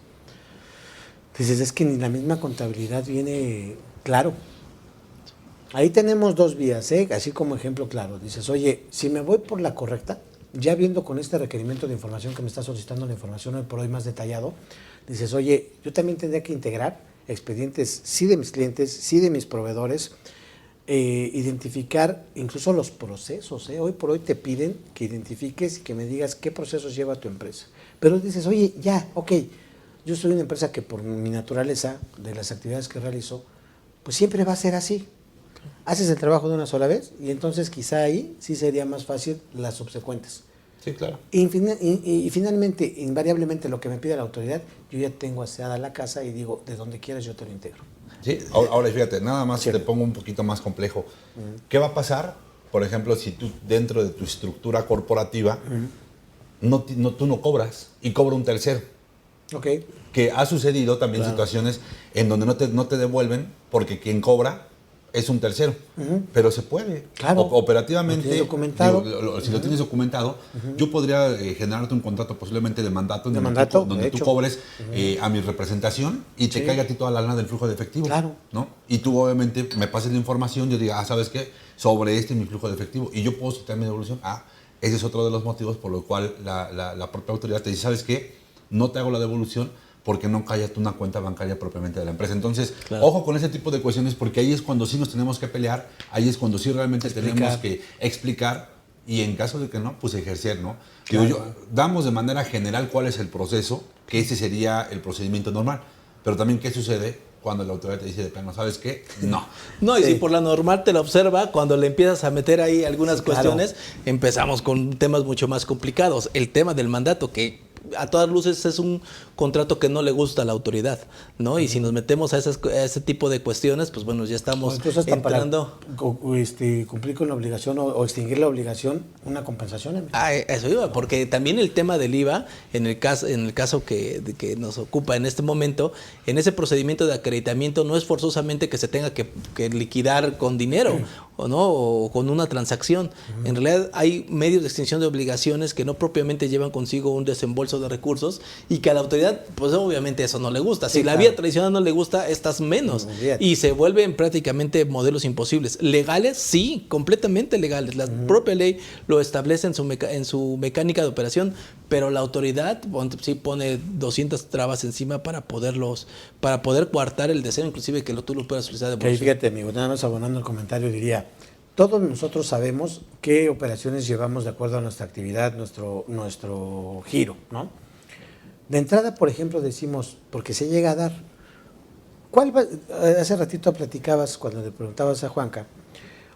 dices, es que ni la misma contabilidad viene claro. Ahí tenemos dos vías, así como ejemplo claro. Dices, oye, si me voy por la correcta, ya viendo con este requerimiento de información que me está solicitando la información hoy por hoy más detallado, dices, oye, yo también tendría que integrar expedientes, sí de mis clientes, sí de mis proveedores, identificar incluso los procesos. Hoy por hoy te piden que identifiques y que me digas qué procesos lleva tu empresa. Pero dices, oye, ya, ok, yo soy una empresa que por mi naturaleza, de las actividades que realizo, pues siempre va a ser así. Haces el trabajo de una sola vez y entonces quizá ahí sí sería más fácil las subsecuentes. Sí, claro. Y finalmente, invariablemente, lo que me pide la autoridad, yo ya tengo aseada la casa y digo, de donde quieras yo te lo integro. Sí, ahora fíjate, nada más te pongo un poquito más complejo. ¿Qué va a pasar, por ejemplo, si tú dentro de tu estructura corporativa tú no cobras y cobra un tercero? Okay. Que ha sucedido también situaciones en donde no te devuelven porque quien cobra es un tercero, pero se puede. Claro. Operativamente, ¿lo documentado? Si lo tienes documentado, yo podría generarte un contrato posiblemente de mandato, donde tú cobres a mi representación y te caiga a ti toda la lana del flujo de efectivo. Claro. ¿No? Y tú obviamente me pases la información, yo diga, ¿sabes qué? Sobre mi flujo de efectivo. Y yo puedo citar mi devolución. ese es otro de los motivos por lo cual la propia autoridad te dice, ¿sabes qué? No te hago la devolución porque no cae una cuenta bancaria propiamente de la empresa. Entonces, Claro. ojo con ese tipo de cuestiones, porque ahí es cuando sí nos tenemos que pelear, ahí es cuando sí realmente tenemos que explicar y en caso de que no, pues ejercer, ¿no? Digo, damos de manera general cuál es el proceso, que ese sería el procedimiento normal, pero también qué sucede cuando la autoridad te dice de plano, ¿sabes qué? No. No, y Sí. si por la normal te la observa, cuando le empiezas a meter ahí algunas Sí, claro. cuestiones, empezamos con temas mucho más complicados. El tema del mandato, que a todas luces es un contrato que no le gusta a la autoridad, ¿no? Y si nos metemos a ese tipo de cuestiones, pues bueno, ya estamos Entonces, hasta entrando... cumplir con la obligación o extinguir la obligación, una compensación. Amigo. Ah, eso iba, porque también el tema del IVA, en el caso que nos ocupa en este momento, en ese procedimiento de acreditamiento no es forzosamente que se tenga que liquidar con dinero, o no, o con una transacción. En realidad hay medios de extinción de obligaciones que no propiamente llevan consigo un desembolso de recursos y que a la autoridad, pues obviamente eso no le gusta. Sí, Si la claro. vía tradicional no le gusta, estas menos. Olvídate. Y se vuelven prácticamente modelos imposibles. ¿Legales? Sí, completamente legales. La propia ley lo establece en su mecánica de operación, pero la autoridad sí pone 200 trabas encima para poder coartar el deseo, inclusive que tú lo puedas solicitar de Que ahí, devolución. fíjate, amigo, nada más abonando el comentario, diría, todos nosotros sabemos qué operaciones llevamos de acuerdo a nuestra actividad, nuestro giro, ¿no? De entrada, por ejemplo, decimos, porque se llega a dar, hace ratito platicabas cuando le preguntabas a Juanca,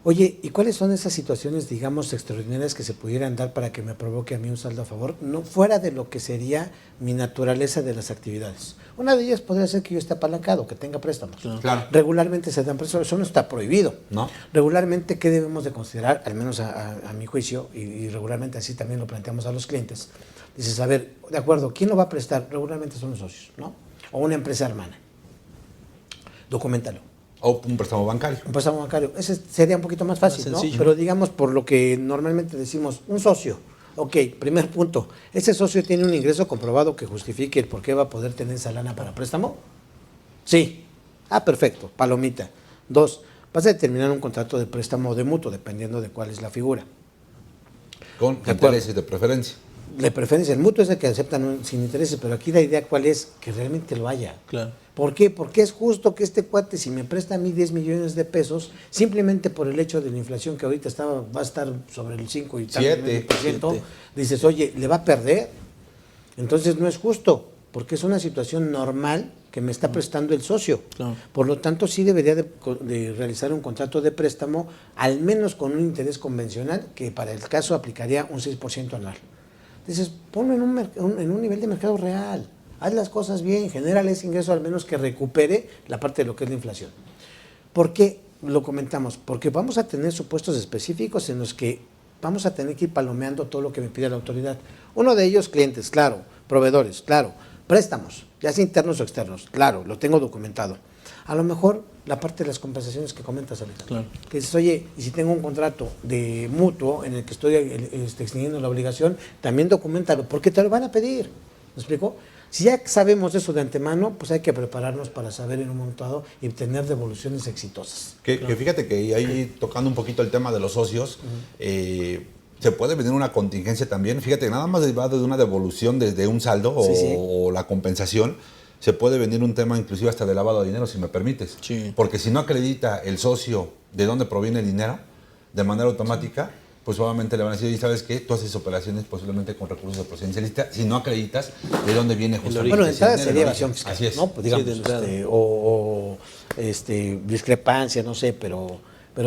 oye, ¿y cuáles son esas situaciones, digamos, extraordinarias que se pudieran dar para que me provoque a mí un saldo a favor? No fuera de lo que sería mi naturaleza de las actividades. Una de ellas podría ser que yo esté apalancado, que tenga préstamos. Claro. Regularmente se dan préstamos, eso no está prohibido. ¿No? Regularmente, ¿qué debemos de considerar? Al menos a mi juicio, y regularmente así también lo planteamos a los clientes. Dices, a ver, de acuerdo, ¿quién lo va a prestar? Regularmente son los socios, ¿no? O una empresa hermana. Documentalo. O un préstamo bancario. Un préstamo bancario. Ese sería un poquito más fácil, Más ¿no? sencillo. Pero digamos, por lo que normalmente decimos, un socio. Ok, primer punto. ¿Ese socio tiene un ingreso comprobado que justifique el por qué va a poder tener esa lana para préstamo? Sí. Ah, perfecto. Palomita. 2. Vas a determinar un contrato de préstamo o de mutuo, dependiendo de cuál es la figura. Con acuerdo. intereses de preferencia. De preferencia, el mutuo es el que aceptan sin intereses, pero aquí la idea cuál es, que realmente lo haya. Claro. ¿Por qué? Porque es justo que este cuate, si me presta a mí 10 millones de pesos, simplemente por el hecho de la inflación que ahorita va a estar sobre el 5 y Siete. tanto por ciento, Siete. dices, oye, ¿le va a perder? Entonces no es justo, porque es una situación normal que me está prestando el socio. Claro. Por lo tanto, sí debería de realizar un contrato de préstamo, al menos con un interés convencional, que para el caso aplicaría un 6% anual. Dices, ponlo en un nivel de mercado real, haz las cosas bien, genérale ese ingreso al menos que recupere la parte de lo que es la inflación. ¿Por qué lo comentamos? Porque vamos a tener supuestos específicos en los que vamos a tener que ir palomeando todo lo que me pide la autoridad. Uno de ellos, clientes, claro, proveedores, claro, préstamos, ya sea internos o externos, claro, lo tengo documentado. A lo mejor la parte de las compensaciones que comentas, Alejandro. Claro. Que dices, oye, y si tengo un contrato de mutuo en el que estoy extinguiendo la obligación, también documentalo, porque te lo van a pedir. ¿Me explico? Si ya sabemos eso de antemano, pues hay que prepararnos para saber en un momento dado y tener devoluciones exitosas. Que fíjate que ahí tocando un poquito el tema de los socios, se puede venir una contingencia también. Fíjate, nada más derivado de una devolución desde un saldo o la compensación, se puede venir un tema inclusive hasta de lavado de dinero, si me permites. Sí. Porque si no acredita el socio de dónde proviene el dinero, de manera automática, pues obviamente le van a decir, ¿y sabes qué? Tú haces operaciones posiblemente con recursos de procedencia ilícita si no acreditas de dónde viene justamente Bueno, de ese entrada dinero, sería el evasión origen. fiscal, Así es. ¿no? Pues digamos, Sí, de entrada. Discrepancia, no sé, pero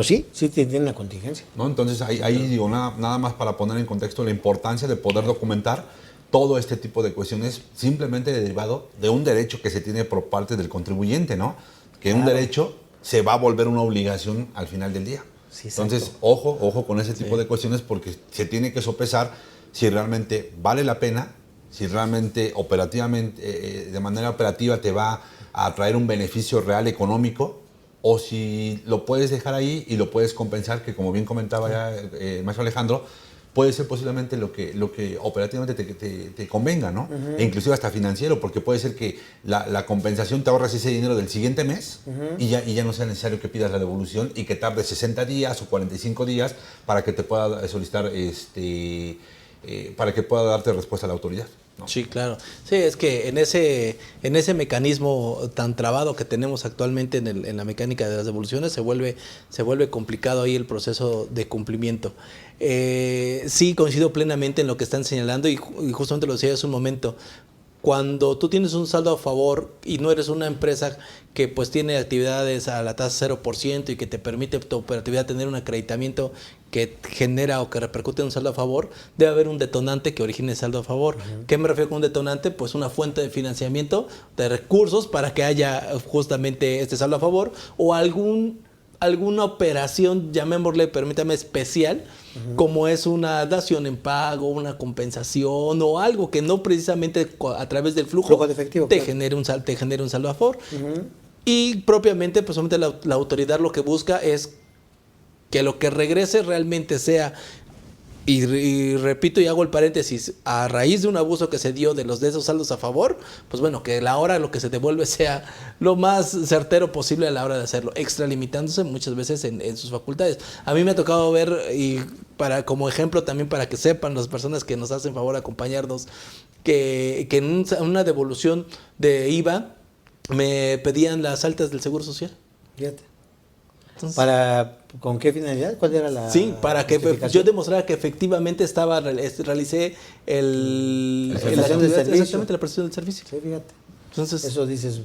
sí tiene una contingencia. ¿No? Entonces ahí digo, nada más para poner en contexto la importancia de poder documentar todo este tipo de cuestiones simplemente derivado de un derecho que se tiene por parte del contribuyente, ¿no? Que un derecho se va a volver una obligación al final del día. Sí, exacto. Entonces, ojo con ese tipo de cuestiones porque se tiene que sopesar si realmente vale la pena, si realmente operativamente, de manera operativa te va a traer un beneficio real económico o si lo puedes dejar ahí y lo puedes compensar, que como bien comentaba ya el maestro Alejandro, puede ser posiblemente lo que operativamente te convenga, ¿no? E inclusive hasta financiero, porque puede ser que la compensación te ahorras ese dinero del siguiente mes y ya no sea necesario que pidas la devolución y que tarde 60 días o 45 días para que te pueda solicitar, para que pueda darte respuesta a la autoridad, ¿no? Sí, claro. Sí, es que en ese mecanismo tan trabado que tenemos actualmente en la mecánica de las devoluciones se vuelve complicado ahí el proceso de cumplimiento. Sí, coincido plenamente en lo que están señalando y justamente lo decía hace un momento. Cuando tú tienes un saldo a favor y no eres una empresa que pues tiene actividades a la tasa 0% y que te permite tu operatividad tener un acreditamiento que genera o que repercute en un saldo a favor, debe haber un detonante que origine saldo a favor. ¿Qué me refiero con un detonante? Pues una fuente de financiamiento de recursos para que haya justamente este saldo a favor o alguna operación, llamémosle, permítame, especial, como es una dación en pago, una compensación o algo que no precisamente a través del flujo de efectivo, te claro. genere un saldo a favor. Y propiamente, pues solamente la autoridad lo que busca es que lo que regrese realmente sea, y repito y hago el paréntesis, a raíz de un abuso que se dio de esos saldos a favor, pues bueno, que la hora lo que se devuelve sea lo más certero posible a la hora de hacerlo, extralimitándose muchas veces en sus facultades. A mí me ha tocado ver, y como ejemplo también para que sepan las personas que nos hacen favor de acompañarnos, que en una devolución de IVA me pedían las altas del Seguro Social. Fíjate. Entonces, ¿con qué finalidad? ¿Cuál era la sí, para que justificación? yo demostrara que efectivamente realicé La prestación del servicio. exactamente, la prestación del servicio. Sí, fíjate. Entonces, Eso dices,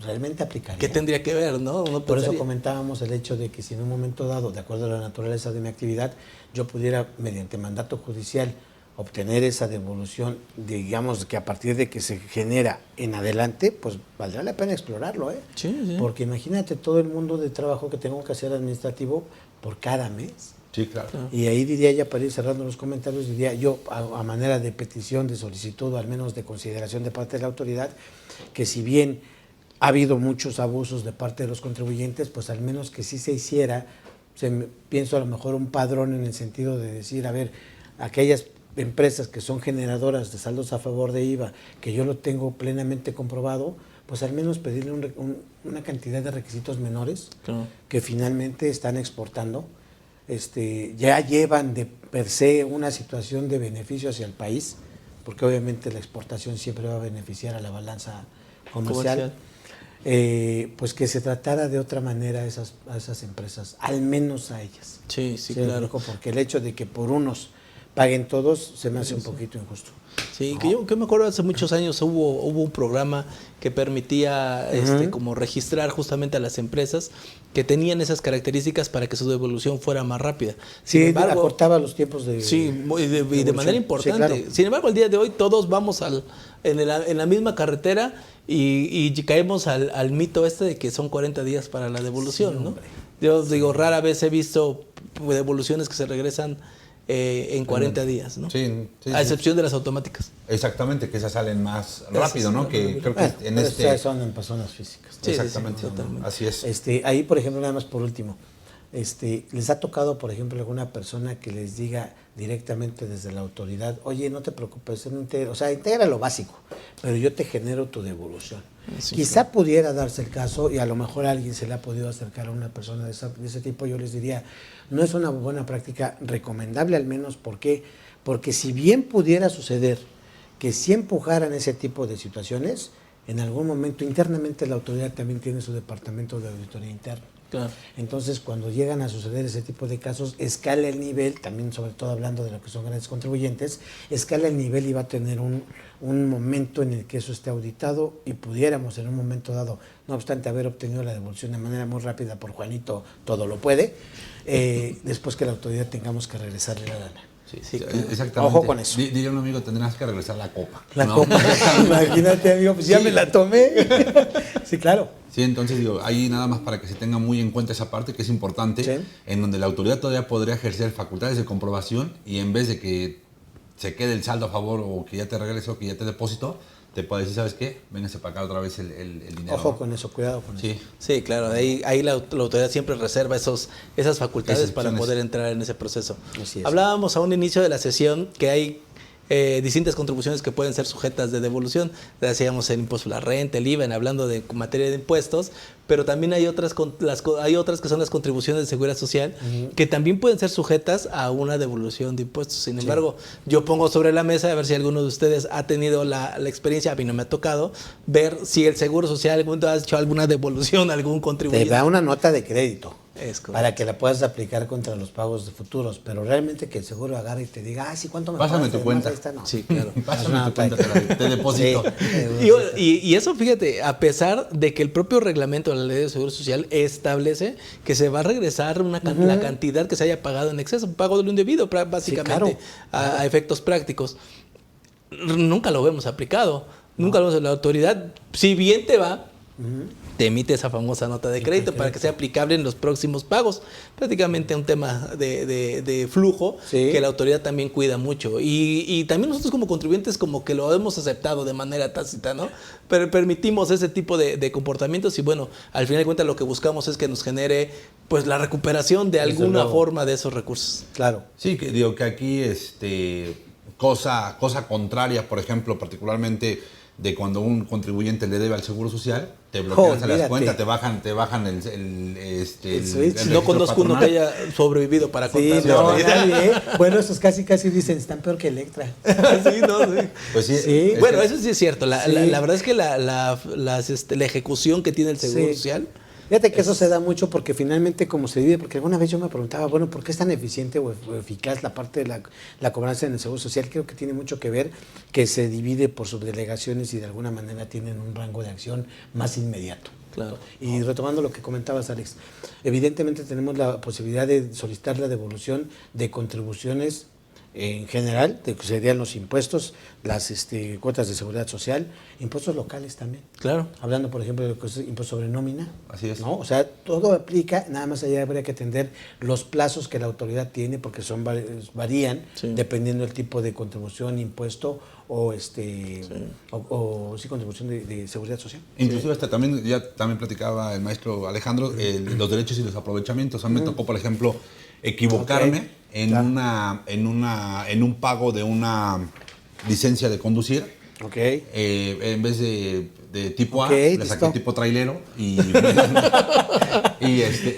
realmente aplicaría. ¿qué tendría que ver, no? Uno Por eso pensaría. comentábamos el hecho de que si en un momento dado, de acuerdo a la naturaleza de mi actividad, yo pudiera, mediante mandato judicial, obtener esa devolución, digamos que a partir de que se genera en adelante, pues valdrá la pena explorarlo, ¿eh? Sí. Porque imagínate todo el mundo de trabajo que tengo que hacer administrativo por cada mes. Sí, claro. Y ahí diría ya, para ir cerrando los comentarios, diría yo, a manera de petición, de solicitud, o al menos de consideración de parte de la autoridad, que si bien ha habido muchos abusos de parte de los contribuyentes, pues al menos que sí se hiciera, pienso a lo mejor un padrón en el sentido de decir, a ver, aquellas empresas que son generadoras de saldos a favor de IVA, que yo lo tengo plenamente comprobado, pues al menos pedirle una cantidad de requisitos menores, Claro. que finalmente están exportando, ya llevan de per se una situación de beneficio hacia el país, porque obviamente la exportación siempre va a beneficiar a la balanza comercial. Pues que se tratara de otra manera a esas empresas, al menos a ellas. Sí, claro. Porque el hecho de que por unos paguen todos se me hace un poquito injusto. Sí, que me acuerdo hace muchos años hubo un programa que permitía como registrar justamente a las empresas que tenían esas características para que su devolución fuera más rápida. Sin Sí, embargo, acortaba los tiempos de sí, y de manera importante. Sí, claro. Sin embargo, el día de hoy todos vamos en la misma carretera y caemos al mito de que son 40 días para la devolución, Sí, ¿no? hombre. Yo digo, rara vez he visto devoluciones que se regresan en 40 días, ¿no? Sí, a excepción de las automáticas. Exactamente, que esas salen más rápido, ¿no? Que creo que Bueno, en pero este... esas son en personas físicas. Sí, Exactamente, sí, totalmente. así es. Ahí, por ejemplo, nada más por último, ¿les ha tocado, por ejemplo, alguna persona que les diga directamente desde la autoridad, oye, no te preocupes, integra lo básico, pero yo te genero tu devolución? Sí, Quizá pudiera darse el caso, y a lo mejor a alguien se le ha podido acercar a una persona de ese tipo, yo les diría, no es una buena práctica recomendable, al menos, ¿por qué? Porque si bien pudiera suceder que sí empujaran ese tipo de situaciones, en algún momento internamente la autoridad también tiene su departamento de auditoría interna. Claro. Entonces, cuando llegan a suceder ese tipo de casos, escala el nivel, también sobre todo hablando de lo que son grandes contribuyentes, escala el nivel y va a tener un momento en el que eso esté auditado y pudiéramos en un momento dado, no obstante haber obtenido la devolución de manera muy rápida por Juanito, todo lo puede, después que la autoridad tengamos que regresarle la lana. Sí, Exactamente. Ojo con eso. Diría un amigo, tendrás que regresar la copa. La ¿no? copa, imagínate, amigo, pues ya me la tomé. Sí, claro. Sí, entonces digo, ahí nada más para que se tenga muy en cuenta esa parte que es importante, Sí. en donde la autoridad todavía podría ejercer facultades de comprobación y en vez de que se quede el saldo a favor o que ya te regrese o que ya te deposito, te puede decir, ¿sabes qué? Véngase para acá otra vez el dinero. Ojo ¿no? con eso, cuidado con eso. Sí. Sí, claro, ahí la autoridad siempre reserva esas facultades Esas para opciones. poder entrar en ese proceso. Así es. Hablábamos a un inicio de la sesión que hay distintas contribuciones que pueden ser sujetas de devolución. Decíamos el impuesto a la renta, el IVA, hablando de materia de impuestos, pero también hay otras que son las contribuciones de seguridad social que también pueden ser sujetas a una devolución de impuestos. Sin embargo, yo pongo sobre la mesa a ver si alguno de ustedes ha tenido la experiencia, a mí no me ha tocado, ver si el Seguro Social ha hecho alguna devolución a algún Te contribuyente. da una nota de crédito Es correcto. para que la puedas aplicar contra los pagos de futuros, pero realmente que el seguro agarre y te diga, sí, ¿cuánto me Pásame pagas? tu Además, cuenta. ahí está, no. Sí, claro. Pásame tu cuenta, te deposito. Sí. Y eso, fíjate, a pesar de que el propio reglamento de la Ley de Seguro Social establece que se va a regresar la cantidad que se haya pagado en exceso, pago de lo indebido, básicamente, claro. a efectos prácticos. Nunca lo vemos aplicado. Nunca lo vemos. La autoridad, si bien te va, te emite esa famosa nota de crédito para que sea aplicable en los próximos pagos. Prácticamente un tema de flujo Sí. que la autoridad también cuida mucho. Y también nosotros como contribuyentes como que lo hemos aceptado de manera tácita, ¿no? Pero permitimos ese tipo de comportamientos y bueno, al final de cuentas lo que buscamos es que nos genere pues la recuperación de alguna luego. forma de esos recursos. Claro. Sí, que digo que aquí cosa contraria, por ejemplo, particularmente de cuando un contribuyente le debe al Seguro Social, te bloquean las olvídate. cuentas, te bajan el switch. No registro conozco uno patronal. que haya sobrevivido para Sí, contar. no, Sí, nadie, ¿eh? Bueno, esos casi dicen, están peor que Electra. no, sí. Pues sí, Sí. es Bueno, que- eso sí es cierto. La verdad es que la ejecución que tiene el Seguro Sí. Social. Fíjate que eso se da mucho porque finalmente como se divide, porque alguna vez yo me preguntaba, bueno, ¿por qué es tan eficiente o eficaz la parte de la cobranza en el Seguro Social? Creo que tiene mucho que ver que se divide por subdelegaciones y de alguna manera tienen un rango de acción más inmediato. Claro. Y retomando lo que comentabas, Alex, evidentemente tenemos la posibilidad de solicitar la devolución de contribuciones en general, de que serían los impuestos, las cuotas de seguridad social, impuestos locales también. Claro. Hablando, por ejemplo, de lo que es impuesto sobre nómina. Así es. ¿No? O sea, todo aplica, nada más allá habría que atender los plazos que la autoridad tiene, porque varían Sí. dependiendo del tipo de contribución, impuesto o contribución de seguridad social. Inclusive hasta también platicaba el maestro Alejandro, los derechos y los aprovechamientos. A mí me tocó, por ejemplo, equivocarme Ok, en claro. en un pago de una licencia de conducir. Ok. En vez de tipo A, Ok, le listo. saqué tipo trailero y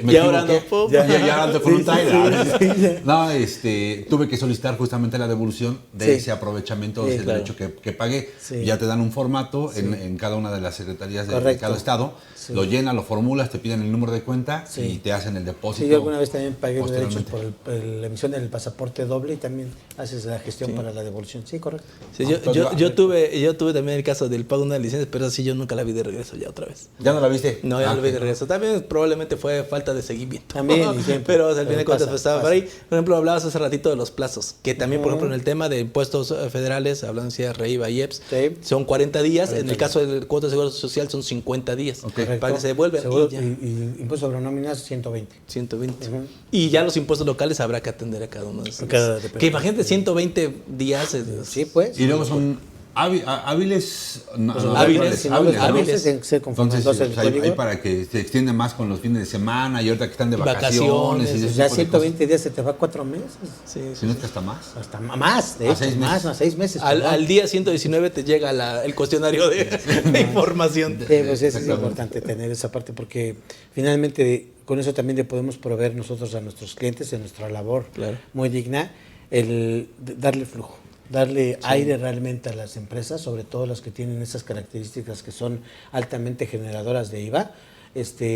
me Y ahora equivoqué. no puedo. Ya ando con Sí, un trailer. sí, sí. No, tuve que solicitar justamente la devolución de Sí. ese aprovechamiento, de Sí, ese claro. derecho que pagué. Sí. Ya te dan un formato Sí. en cada una de las secretarías de Correcto. cada estado. Sí. Lo llenas, lo formulas, te piden el número de cuenta Sí. y te hacen el depósito. Sí, yo alguna vez también pagué los derechos posteriormente. por la emisión del pasaporte doble y también haces la gestión para la devolución. Sí, correcto. Sí, Entonces, yo tuve también el caso del pago de una licencia, pero así yo nunca la vi de regreso ya otra vez. ¿Ya no la viste? No, ya Ah, no la vi ok. de regreso. También probablemente fue falta de seguimiento. También, y siempre. Pero o sea, al Pero final de cuentas pasa, pues, estaba pasa. por ahí. Por ejemplo, hablabas hace ratito de los plazos, que también, por ejemplo, en el tema de impuestos federales, hablando de REIVA y IEPS, Sí. son 40 días. 40 en el caso del cuota de seguro social son 50 días Correcto. para que se devuelvan. Seguro- Y ya, y impuesto sobre nóminas, 120. 120. Ujú. Y ya los impuestos locales habrá que atender a cada uno de esos. Depende. Que imagínate 120 días. Sí, pues. Y luego son hábiles. Pues, hábiles, si no los hábiles. conoces, se conforman Entonces, dos el pues, hay código. para que se extienda más con los fines de semana y ahorita que están de Vacaciones, vacaciones. Y ese Pues ya tipo de 120 días se te va 4 meses. Sí, cosas. Si no es que hasta más. Hasta más, de A hecho, 6 más, meses. a 6 meses. Al, perdón. al día 119 te llega el cuestionario de información. Sí, pues eso es Exactamente. importante tener esa parte porque finalmente con eso también le podemos proveer nosotros a nuestros clientes en nuestra labor Claro. muy digna, darle flujo, darle aire realmente a las empresas, sobre todo las que tienen esas características que son altamente generadoras de IVA,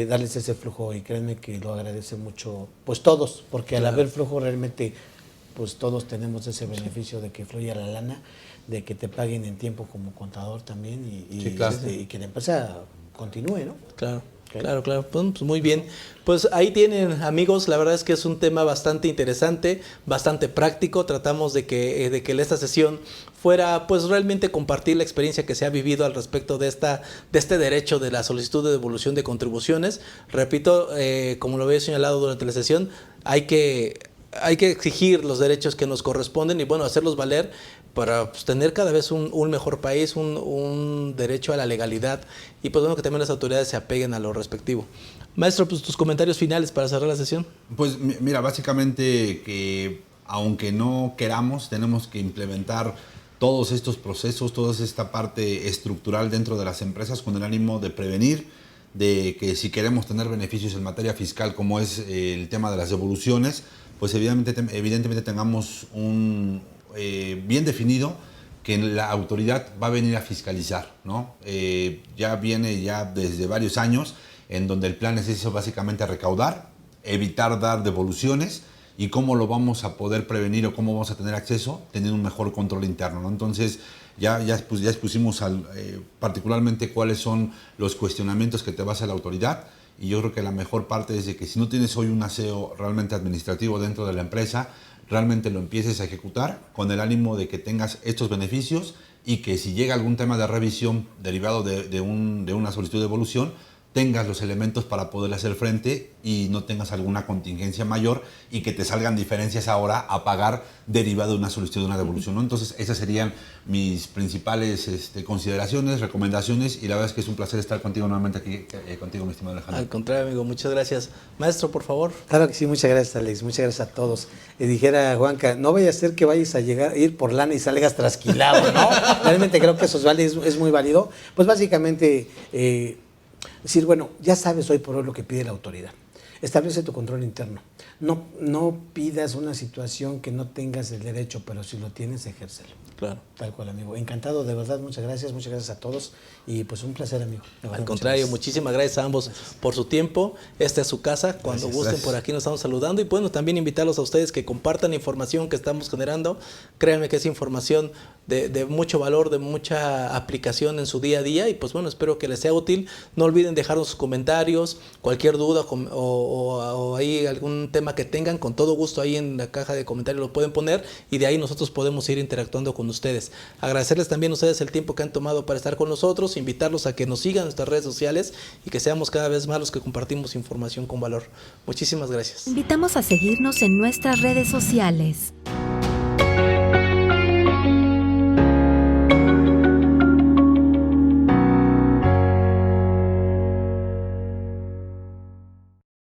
darles ese flujo y créanme que lo agradece mucho, pues todos, porque al Claro. haber flujo realmente pues todos tenemos ese beneficio de que fluya la lana, de que te paguen en tiempo como contador también y Sí, claro. y que la empresa continúe, ¿no? Claro, Ok. claro. Pues muy bien. Pues ahí tienen, amigos, la verdad es que es un tema bastante interesante, bastante práctico. Tratamos de que esta sesión fuera pues realmente compartir la experiencia que se ha vivido al respecto de este derecho de la solicitud de devolución de contribuciones. Repito, como lo había señalado durante la sesión, hay que exigir los derechos que nos corresponden y bueno, hacerlos valer, para pues, tener cada vez un mejor país, un derecho a la legalidad y pues bueno, que también las autoridades se apeguen a lo respectivo. Maestro, pues tus comentarios finales para cerrar la sesión. Pues mira, básicamente que aunque no queramos, tenemos que implementar todos estos procesos, toda esta parte estructural dentro de las empresas con el ánimo de prevenir, de que si queremos tener beneficios en materia fiscal, como es el tema de las devoluciones, pues evidentemente tengamos un bien definido que la autoridad va a venir a fiscalizar, ¿no? Ya viene ya desde varios años en donde el plan es eso, básicamente recaudar, evitar dar devoluciones y cómo lo vamos a poder prevenir o cómo vamos a tener acceso teniendo un mejor control interno, ¿no? Entonces ya expusimos particularmente cuáles son los cuestionamientos que te va a hacer la autoridad y yo creo que la mejor parte es de que si no tienes hoy un aseo realmente administrativo dentro de la empresa, realmente lo empieces a ejecutar con el ánimo de que tengas estos beneficios y que si llega algún tema de revisión derivado de una solicitud de devolución, tengas los elementos para poder hacer frente y no tengas alguna contingencia mayor y que te salgan diferencias ahora a pagar derivado de una solicitud de una devolución, ¿no? Entonces esas serían mis principales consideraciones, recomendaciones y la verdad es que es un placer estar contigo nuevamente aquí, contigo mi estimado Alejandro. Al contrario, amigo, muchas gracias. Maestro, por favor. Claro que sí, muchas gracias, Alex, muchas gracias a todos. Dijera Juanca, no vaya a ser que vayas a ir por lana y salgas trasquilado, ¿no? Realmente creo que eso es muy válido. Pues básicamente decir, bueno, ya sabes hoy por hoy lo que pide la autoridad. Establece tu control interno. No pidas una situación que no tengas el derecho, pero si lo tienes, ejércelo. Claro. Tal cual, amigo. Encantado, de verdad, muchas gracias a todos y pues un placer, amigo. Al contrario, muchísimas gracias a ambos por su tiempo. Esta es su casa, cuando gusten por aquí nos estamos saludando y bueno, también invitarlos a ustedes que compartan la información que estamos generando. Créanme que es información de mucho valor, de mucha aplicación en su día a día y pues bueno, espero que les sea útil. No olviden dejarnos sus comentarios, cualquier duda o ahí algún tema que tengan, con todo gusto ahí en la caja de comentarios lo pueden poner y de ahí nosotros podemos ir interactuando con ustedes. Agradecerles también a ustedes el tiempo que han tomado para estar con nosotros, invitarlos a que nos sigan en nuestras redes sociales y que seamos cada vez más los que compartimos información con valor. Muchísimas gracias. Invitamos a seguirnos en nuestras redes sociales.